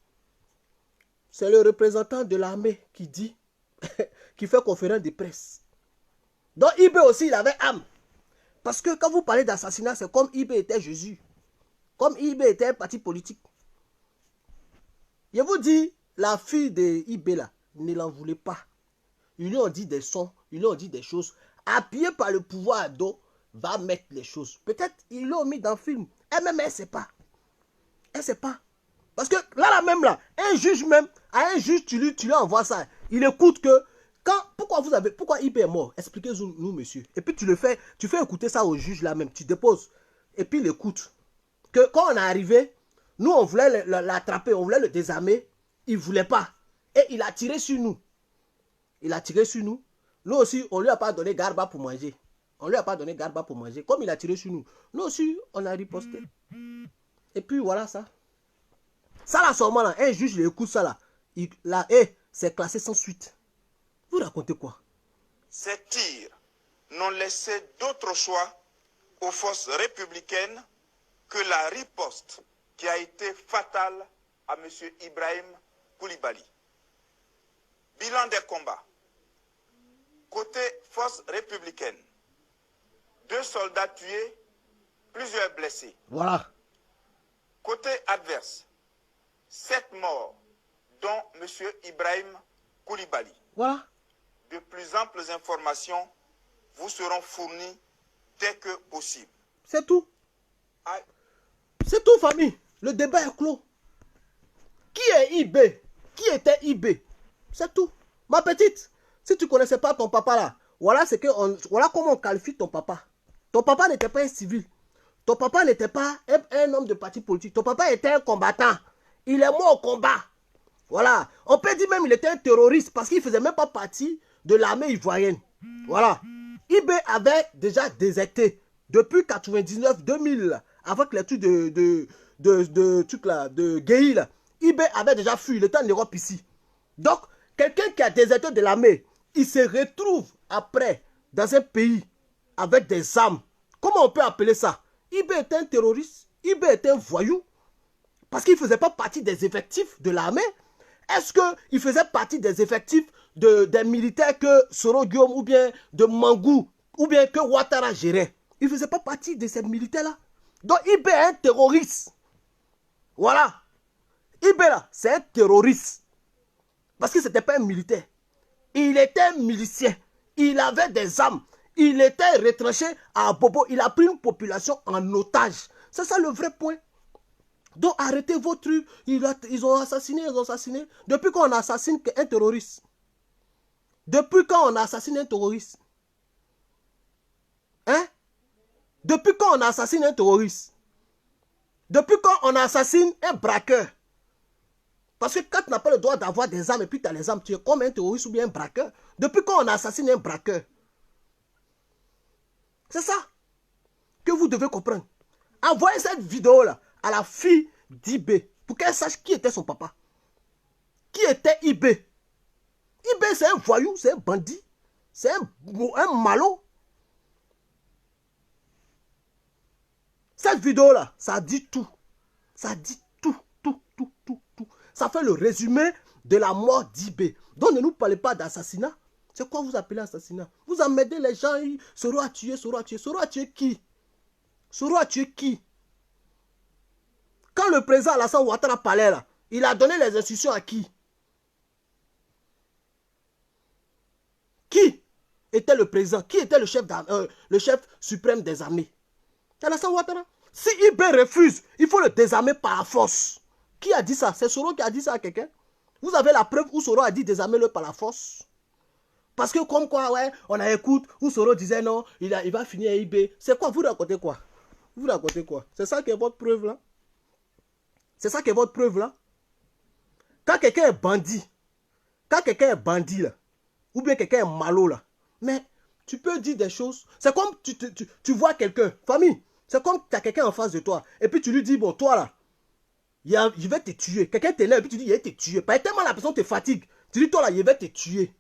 C'est le représentant de l'armée qui dit, qui fait conférence de presse. Donc, IB aussi, il avait âme. Parce que quand vous parlez d'assassinat, c'est comme IB était Jésus. Comme IB était un parti politique. Je vous dis, la fille de IB là, ne l'en voulait pas. Ils lui ont dit des sons, ils lui ont dit des choses. Appuyés par le pouvoir d'eau, va mettre les choses. Peut-être ils l'ont mis dans le film. Elle-même, elle ne sait pas. Elle ne sait pas. Parce que là même, là, un juge même, à un juge, tu lui envoies ça. Il écoute que, pourquoi IB est mort? Expliquez-nous, monsieur. Et puis tu fais écouter ça au juge là même. Tu déposes. Et puis il écoute. Que quand on est arrivé, nous, on voulait l'attraper, on voulait le désarmer. Il ne voulait pas. Et il a tiré sur nous. Il a tiré sur nous. Nous aussi, on ne lui a pas donné garba pour manger. On ne lui a pas donné garba pour manger. Comme il a tiré sur nous, nous aussi, on a riposté. Et puis voilà ça. Ça là, seulement là, un juge, il écoute ça là. C'est classé sans suite. Vous racontez quoi? Ces tirs n'ont laissé d'autre choix aux forces républicaines que la riposte qui a été fatale à M. Ibrahim Koulibaly. Bilan des combats. Côté forces républicaines, 2 soldats tués, plusieurs blessés. Voilà. Côté adverse, 7 morts, dont M. Ibrahim Koulibaly. Voilà. De plus amples informations vous seront fournies dès que possible. C'est tout. C'est tout, famille. Le débat est clos. Qui est IB? Qui était IB? C'est tout. Ma petite, si tu ne connaissais pas ton papa là, voilà comment on qualifie ton papa. Ton papa n'était pas un civil. Ton papa n'était pas un homme de parti politique. Ton papa était un combattant. Il est mort au combat. Voilà. On peut dire même qu'il était un terroriste parce qu'il ne faisait même pas partie de l'armée ivoirienne. Voilà. IB avait déjà déserté depuis 99-2000 avec les trucs de Guéhi là. IB avait déjà fui. Il était en Europe ici. Donc, quelqu'un qui a déserté de l'armée, il se retrouve après dans un pays avec des armes. Comment on peut appeler ça? IB était un terroriste. IB était un voyou. Parce qu'il ne faisait pas partie des effectifs de l'armée. Est-ce qu'il faisait partie des effectifs des militaires que Soro Guillaume ou bien de Mangou ou bien que Ouattara gérait? Il ne faisait pas partie de ces militaires-là. Donc IB est un terroriste. Voilà. IB là, c'est un terroriste. Parce que ce n'était pas un militaire. Il était un milicien. Il avait des armes. Il était retranché à Bobo. Il a pris une population en otage. C'est ça le vrai point. Donc arrêtez vos trucs. Ils ont assassiné. Depuis quand on assassine un terroriste? Depuis quand on assassine un terroriste? Hein? Depuis quand on assassine un terroriste? Depuis quand on assassine un braqueur? Parce que quand tu n'as pas le droit d'avoir des armes et puis tu as les armes, tu es comme un terroriste ou bien un braqueur. Depuis quand on assassine un braqueur? C'est ça que vous devez comprendre. Envoyez cette vidéo-là à la fille d'IB pour qu'elle sache qui était son papa. Qui était IB? IB, c'est un voyou, c'est un bandit, c'est un malot. Cette vidéo-là, ça dit tout. Ça dit tout. Ça fait le résumé de la mort d'IB. Donc ne nous parlez pas d'assassinat. C'est quoi vous appelez assassinat? Vous emmerdez les gens, Soro a tué. Soro a tué qui? Soro a tué qui? Quand le président Alassane Ouattara parlait là, il a donné les instructions à qui? Qui était le président? Qui était le chef suprême des armées? Alassane Ouattara. Si IB refuse, il faut le désarmer par la force. Qui a dit ça? C'est Soro qui a dit ça à quelqu'un? Vous avez la preuve où Soro a dit désarmer-le par la force? Parce que comme quoi, ouais, on a écouté où Soro disait non, il va finir à IB. C'est quoi? Vous racontez quoi? Vous racontez quoi? C'est ça qui est votre preuve là? C'est ça qui est votre preuve là? Quand quelqu'un est bandit, là, ou bien quelqu'un est malo là, mais tu peux dire des choses. C'est comme tu vois quelqu'un, famille, c'est comme tu as quelqu'un en face de toi, et puis tu lui dis, bon, toi là, il va te tuer. Quelqu'un t'énerve, et puis tu dis, il va te tuer. Pas tellement la personne te fatigue. Tu dis, toi là, il va te tuer.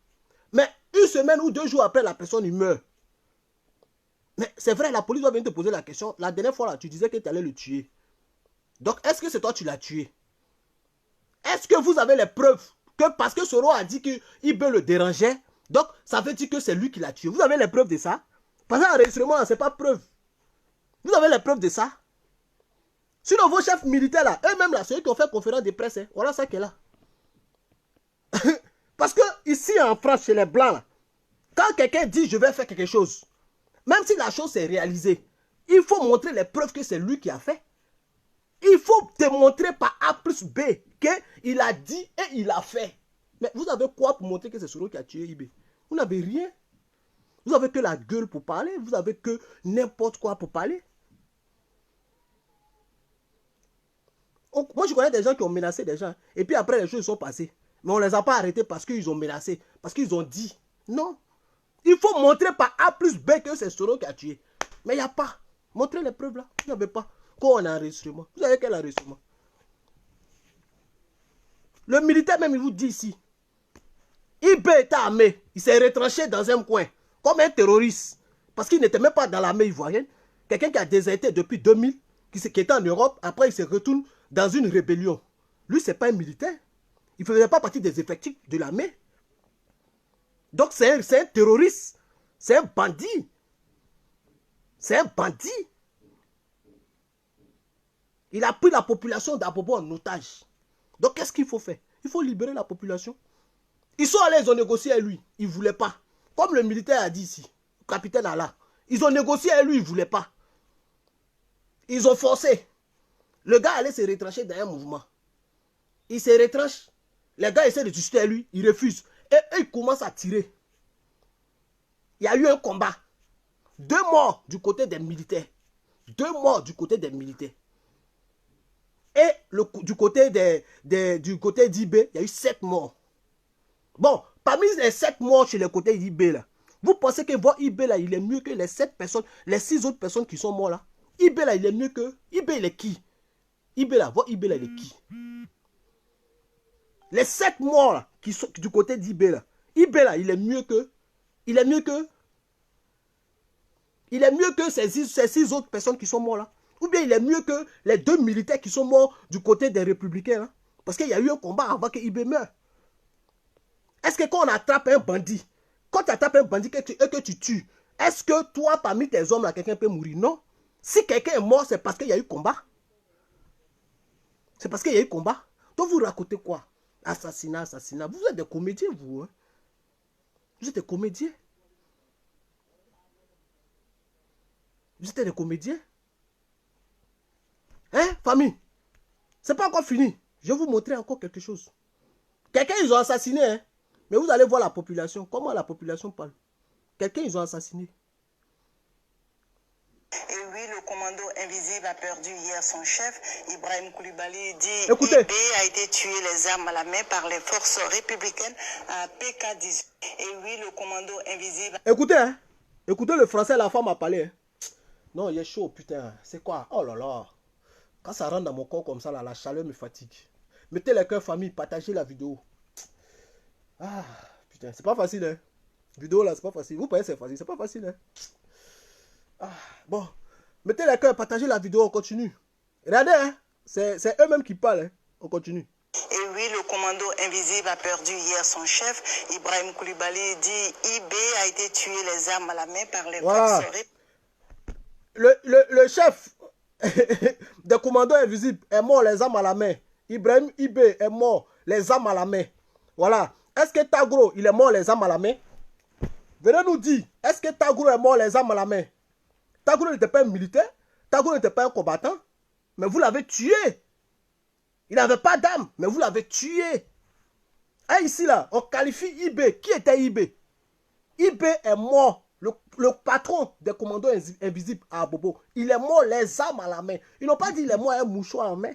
Mais une semaine ou 2 jours après, la personne, il meurt. Mais c'est vrai, la police va venir te poser la question. La dernière fois là, tu disais que tu allais le tuer. Donc, est-ce que c'est toi qui l'as tué? Est-ce que vous avez les preuves que parce que Soro a dit qu'il le dérangeait, donc ça veut dire que c'est lui qui l'a tué? Vous avez les preuves de ça? Parce que l'enregistrement, c'est pas preuve. Vous avez les preuves de ça? Sinon, vos chefs militaires là, eux-mêmes là, ceux qui ont fait conférence de presse, hein, voilà ça qui est là. Parce que ici en France, chez les Blancs, là, quand quelqu'un dit je vais faire quelque chose, Même si la chose est réalisée, il faut montrer les preuves que c'est lui qui a fait. Il faut te montrer par A plus B qu'il a dit et il a fait. Mais vous avez quoi pour montrer que c'est Soro qui a tué IB? Vous n'avez rien. Vous avez que la gueule pour parler. Vous avez que n'importe quoi pour parler. Moi, je connais des gens qui ont menacé des gens. Et puis après, les choses sont passées. Mais on ne les a pas arrêtés parce qu'ils ont menacé. Parce qu'ils ont dit. Non. Il faut montrer par A plus B que c'est Soro qui a tué. Mais il n'y a pas. Montrez les preuves là. Vous n'avez pas. Quand on a un enregistrement. Vous avez quel enregistrement? Le militaire même, il vous dit ici. IB était armé. Il s'est retranché dans un coin. Comme un terroriste. Parce qu'il n'était même pas dans l'armée ivoirienne. Quelqu'un qui a déserté depuis 2000. Qui était en Europe. Après, il se retourne dans une rébellion. Lui, ce n'est pas un militaire. Il ne faisait pas partie des effectifs de l'armée. Donc, c'est un terroriste. C'est un bandit. C'est un bandit. Il a pris la population d'Abobo en otage. Donc, qu'est-ce qu'il faut faire? Il faut libérer la population. Ils sont allés, ils ont négocié avec lui. Il ne voulait pas. Comme le militaire a dit ici, le capitaine Allah. Ils ont négocié avec lui, il ne voulait pas. Ils ont forcé. Le gars allait se retrancher dans un mouvement. Il se retranche. Les gars essaient de discuter avec lui. Il refuse. Et il commence à tirer. Il y a eu un combat. 2 morts du côté des militaires. 2 morts du côté des militaires. Et du côté d'IB, il y a eu 7 morts. Bon, parmi les 7 morts chez le côté d'IB, là, vous pensez que votre IB, là, il est mieux que les 7 personnes, les 6 autres personnes qui sont mortes, là? IB, là, il est mieux que... IB, il est qui? IB, là, votre IB, là, il est qui? Les 7 morts, là, qui sont du côté d'IB, là. IB, là, il est mieux que... Il est mieux que ces 6 autres personnes qui sont mortes, là. Ou bien il est mieux que les 2 militaires qui sont morts du côté des républicains. Hein? Parce qu'il y a eu un combat avant que IB meure. Est-ce que quand on attrape un bandit, quand tu attrapes un bandit que tu tues, est-ce que toi, parmi tes hommes, là, quelqu'un peut mourir? Non. Si quelqu'un est mort, c'est parce qu'il y a eu combat. C'est parce qu'il y a eu combat. Donc vous racontez quoi? Assassinat, assassinat. Vous êtes des comédiens, vous. Hein? Vous êtes des comédiens. Vous êtes des comédiens. Hein, famille? C'est pas encore fini. Je vais vous montrer encore quelque chose. Quelqu'un, ils ont assassiné. Hein? Mais vous allez voir la population. Comment la population parle? Quelqu'un, ils ont assassiné. Et oui, le commando invisible a perdu hier son chef. Ibrahim Koulibaly dit Écoutez. IB a été tué les armes à la main par les forces républicaines à PK-18. Et oui, le commando invisible... Écoutez, hein? Écoutez le français, la femme a parlé. Hein? Non, il est chaud, putain. C'est quoi? Oh là là. Quand ça rentre dans mon corps comme ça, là, la chaleur me fatigue. Mettez les cœurs famille, partagez la vidéo. Ah, putain, c'est pas facile, hein. Vidéo là, c'est pas facile. Vous pensez c'est facile, c'est pas facile, hein. Ah, bon. Mettez les cœurs, partagez la vidéo, on continue. Regardez, hein. C'est eux-mêmes qui parlent, hein. On continue. Et oui, le commando invisible a perdu hier son chef. Ibrahim Koulibaly dit IB a été tué les armes à la main par les voilà. forces républicaines. Le chef des commandos invisibles est mort les armes à la main. Ibrahim IB est mort les armes à la main. Voilà. Est-ce que Tagro, il est mort les armes à la main? Venez nous dire, est-ce que Tagro est mort les armes à la main? Tagro n'était pas un militaire. Tagro n'était pas un combattant. Mais vous l'avez tué. Il n'avait pas d'armes, mais vous l'avez tué. Et ici, là, on qualifie IB. Qui était IB? IB est mort. Le patron des commandos invisibles à Abobo, il est mort les armes à la main. Ils n'ont pas dit qu'il est mort un mouchoir en main.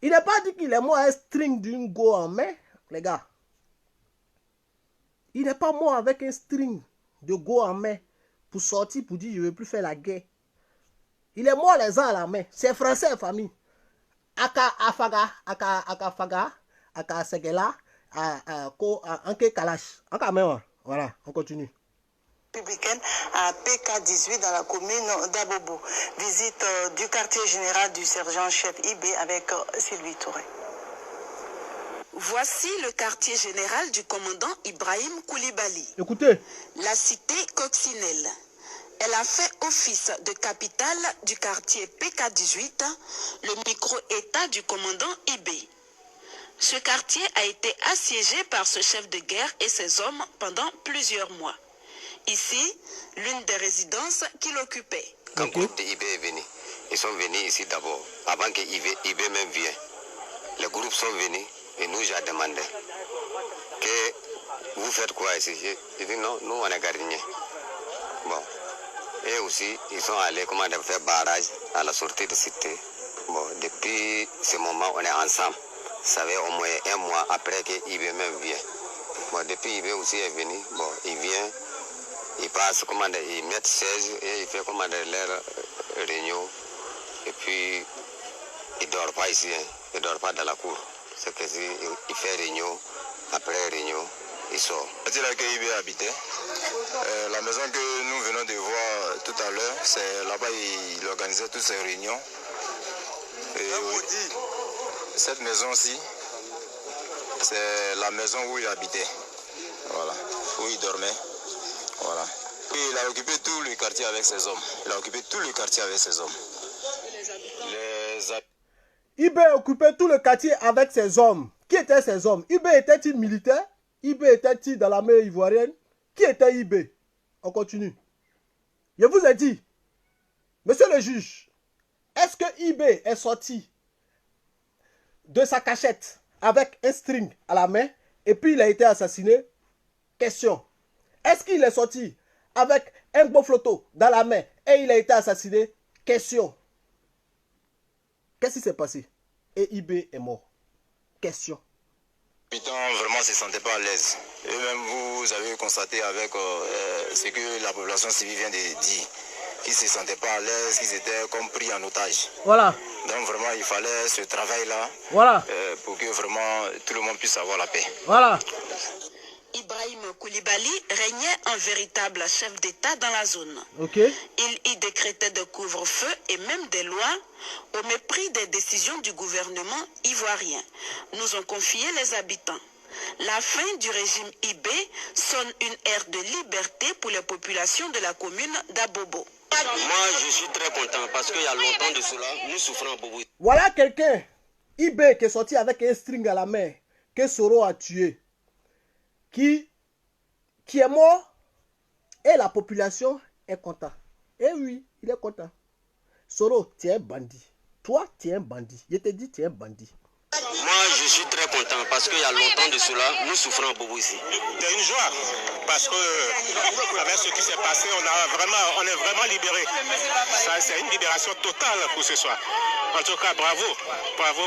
Il n'a pas dit qu'il est mort un string d'une go en main, les gars. Il n'est pas mort avec un string de go en main pour sortir, pour dire je ne veux plus faire la guerre. Il est mort les armes à la main. C'est français, famille. Aka Afaga, Aka Faga, Aka Segela, Anke Kalash. Aka Mewa. Voilà, on continue. Républicaine à PK-18 dans la commune d'Abobo. Visite du quartier général du sergent-chef IB avec Sylvie Touré. Voici le quartier général du commandant Ibrahim Koulibaly. Écoutez. La cité coccinelle. Elle a fait office de capitale du quartier PK-18, le micro-état du commandant IB. Ce quartier a été assiégé par ce chef de guerre et ses hommes pendant plusieurs mois. Ici, l'une des résidences qu'il occupait. Quand le groupe de IB est venu, ils sont venus ici d'abord, avant que IB même vienne. Les groupes sont venus et nous, j'ai demandé que vous faites quoi ici. J'ai dit non, nous on est gardiens. Bon. Et aussi, ils sont allés faire barrage à la sortie de cité. Bon, depuis ce moment, on est ensemble. Ça fait au moins 1 mois après que IB même vient. Bon, depuis IB aussi est venu, bon, il vient, il passe, il met 16 et il fait leur réunion. Et puis, il ne dort pas ici, hein. Il ne dort pas dans la cour. C'est que il fait réunion, après réunion, il sort. C'est là que IB habitait. La maison que nous venons de voir tout à l'heure, c'est là-bas il organisait toutes ses réunions. Et oui, cette maison-ci, c'est la maison où il habitait. Voilà, où il dormait. Voilà. Et il a occupé tout le quartier avec ses hommes. Il a occupé tout le quartier avec ses hommes. IB occupait tout le quartier avec ses hommes. Qui étaient ces hommes? IB était-il militaire? IB était-il dans l'armée ivoirienne? Qui était IB? On continue. Je vous ai dit, monsieur le juge, est-ce que IB est sorti de sa cachette avec un string à la main et puis il a été assassiné? Question. Est-ce qu'il est sorti avec un beau flotto dans la main et il a été assassiné? Question. Qu'est-ce qui s'est passé? Et IB est mort. Question. Les habitants vraiment ne se sentaient pas à l'aise. Et même vous avez constaté avec ce que la population civile vient de dire, qu'ils ne se sentaient pas à l'aise, qu'ils étaient comme pris en otage. Voilà. Donc vraiment il fallait ce travail-là, voilà, pour que vraiment tout le monde puisse avoir la paix. Voilà. Ibrahim Koulibaly régnait en véritable chef d'État dans la zone. Okay. Il y décrétait des couvre-feux et même des lois au mépris des décisions du gouvernement ivoirien, nous ont confié les habitants. La fin du régime IB sonne une ère de liberté pour les populations de la commune d'Abobo. Moi, je suis très content parce qu'il y a longtemps de cela, nous souffrons à Bobo. Voilà quelqu'un, IB, qui est sorti avec un string à la main, que Soro a tué, qui est mort, et la population est contente. Et oui, il est content. Soro, tu es un bandit. Toi, tu es un bandit. Je te dis, tu es un bandit. Moi, je suis très content parce qu'il y a longtemps de cela, nous souffrons à Bobo ici. C'est une joie parce que avec ce qui s'est passé, on est vraiment libérés. C'est une libération totale pour ce soir. En tout cas, bravo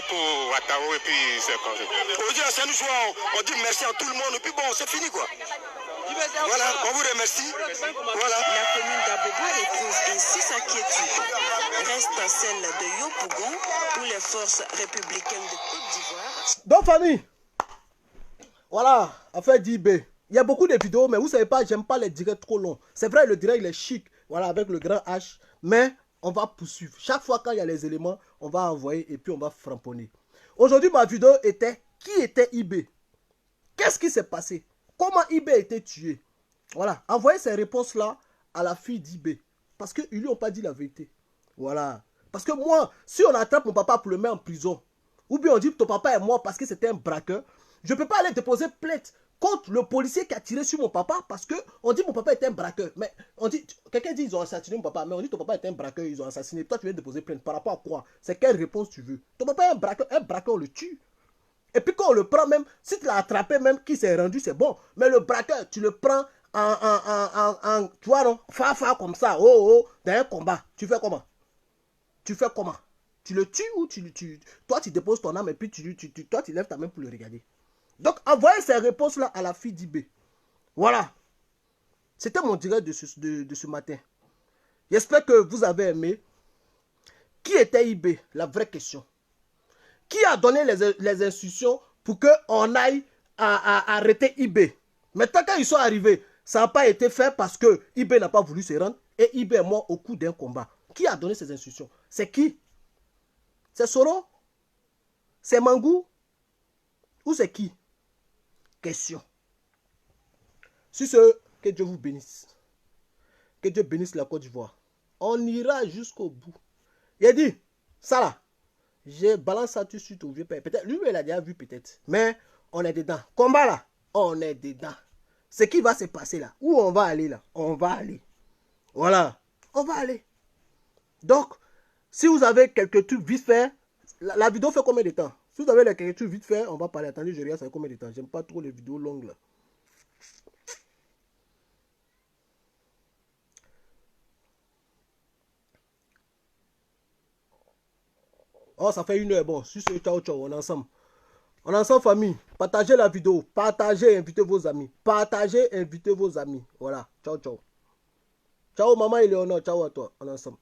pour Ouattara et puis c'est comme ça. Aujourd'hui, c'est une joie, on dit merci à tout le monde et puis bon, c'est fini quoi. Voilà, on vous remercie. Voilà. La commune d'Abobo retrouve ainsi sa quiétude. Reste celle de Yopougon où les forces républicaines de Côte d'Ivoire. Donc famille, voilà, affaire d'IB. Il y a beaucoup de vidéos, mais vous savez pas, j'aime pas les directs trop longs. C'est vrai, le direct il est chic, voilà, avec le grand H, mais on va poursuivre. Chaque fois quand il y a les éléments, on va envoyer et puis on va framponner. Aujourd'hui, ma vidéo était qui était IB? Qu'est-ce qui s'est passé? Comment IB a été tué? Voilà, envoyez ces réponses-là à la fille d'IB. Parce qu'ils lui ont pas dit la vérité. Voilà. Parce que moi, si on attrape mon papa pour le mettre en prison, ou bien on dit que ton papa est mort parce que c'était un braqueur, je ne peux pas aller déposer plainte contre le policier qui a tiré sur mon papa parce que on dit mon papa était un braqueur. Mais on dit, quelqu'un dit ils ont assassiné mon papa, mais on dit ton papa était un braqueur, ils ont assassiné. Toi tu viens déposer plainte par rapport à quoi? C'est quelle réponse tu veux? Ton papa est un braqueur on le tue. Et puis quand on le prend même, si tu l'as attrapé même, qui s'est rendu, c'est bon. Mais le braqueur, tu le prends tu vois non, fa comme ça, dans un combat. Tu fais comment? Tu fais comment? Tu le tues ou toi tu déposes ton âme et puis toi tu lèves ta main pour le regarder. Donc envoyez ces réponses-là à la fille d'IB. Voilà. C'était mon direct de ce matin. J'espère que vous avez aimé. Qui était IB? La vraie question. Qui a donné les instructions pour qu'on aille à arrêter IB? Maintenant, quand ils sont arrivés, ça n'a pas été fait parce que IB n'a pas voulu se rendre et IB est mort au cours d'un combat. Qui a donné ces instructions? C'est qui? C'est Soro? C'est Mangou? Ou c'est qui? Question. Sur ce, que Dieu vous bénisse. Que Dieu bénisse la Côte d'Ivoire. On ira jusqu'au bout. Il a dit, ça là. Je balance ça tout de suite au vieux père. Peut-être, lui, il a déjà vu peut-être. Mais on est dedans. Combat là, on est dedans. ce qui va se passer là. Où on va aller là? On va aller. Voilà. On va aller. Donc, si vous avez quelques trucs vite fait, la vidéo fait combien de temps? Si vous avez quelques trucs vite fait, on va parler. Attendez, je regarde ça fait combien de temps. J'aime pas trop les vidéos longues là. Oh, ça fait 1 heure. Bon, sur ce, ciao, ciao, on est ensemble. On est ensemble, famille. Partagez la vidéo. Partagez, invitez vos amis. Partagez, invitez vos amis. Voilà. Ciao, ciao. Ciao, maman Éléonore. Ciao à toi. On est ensemble.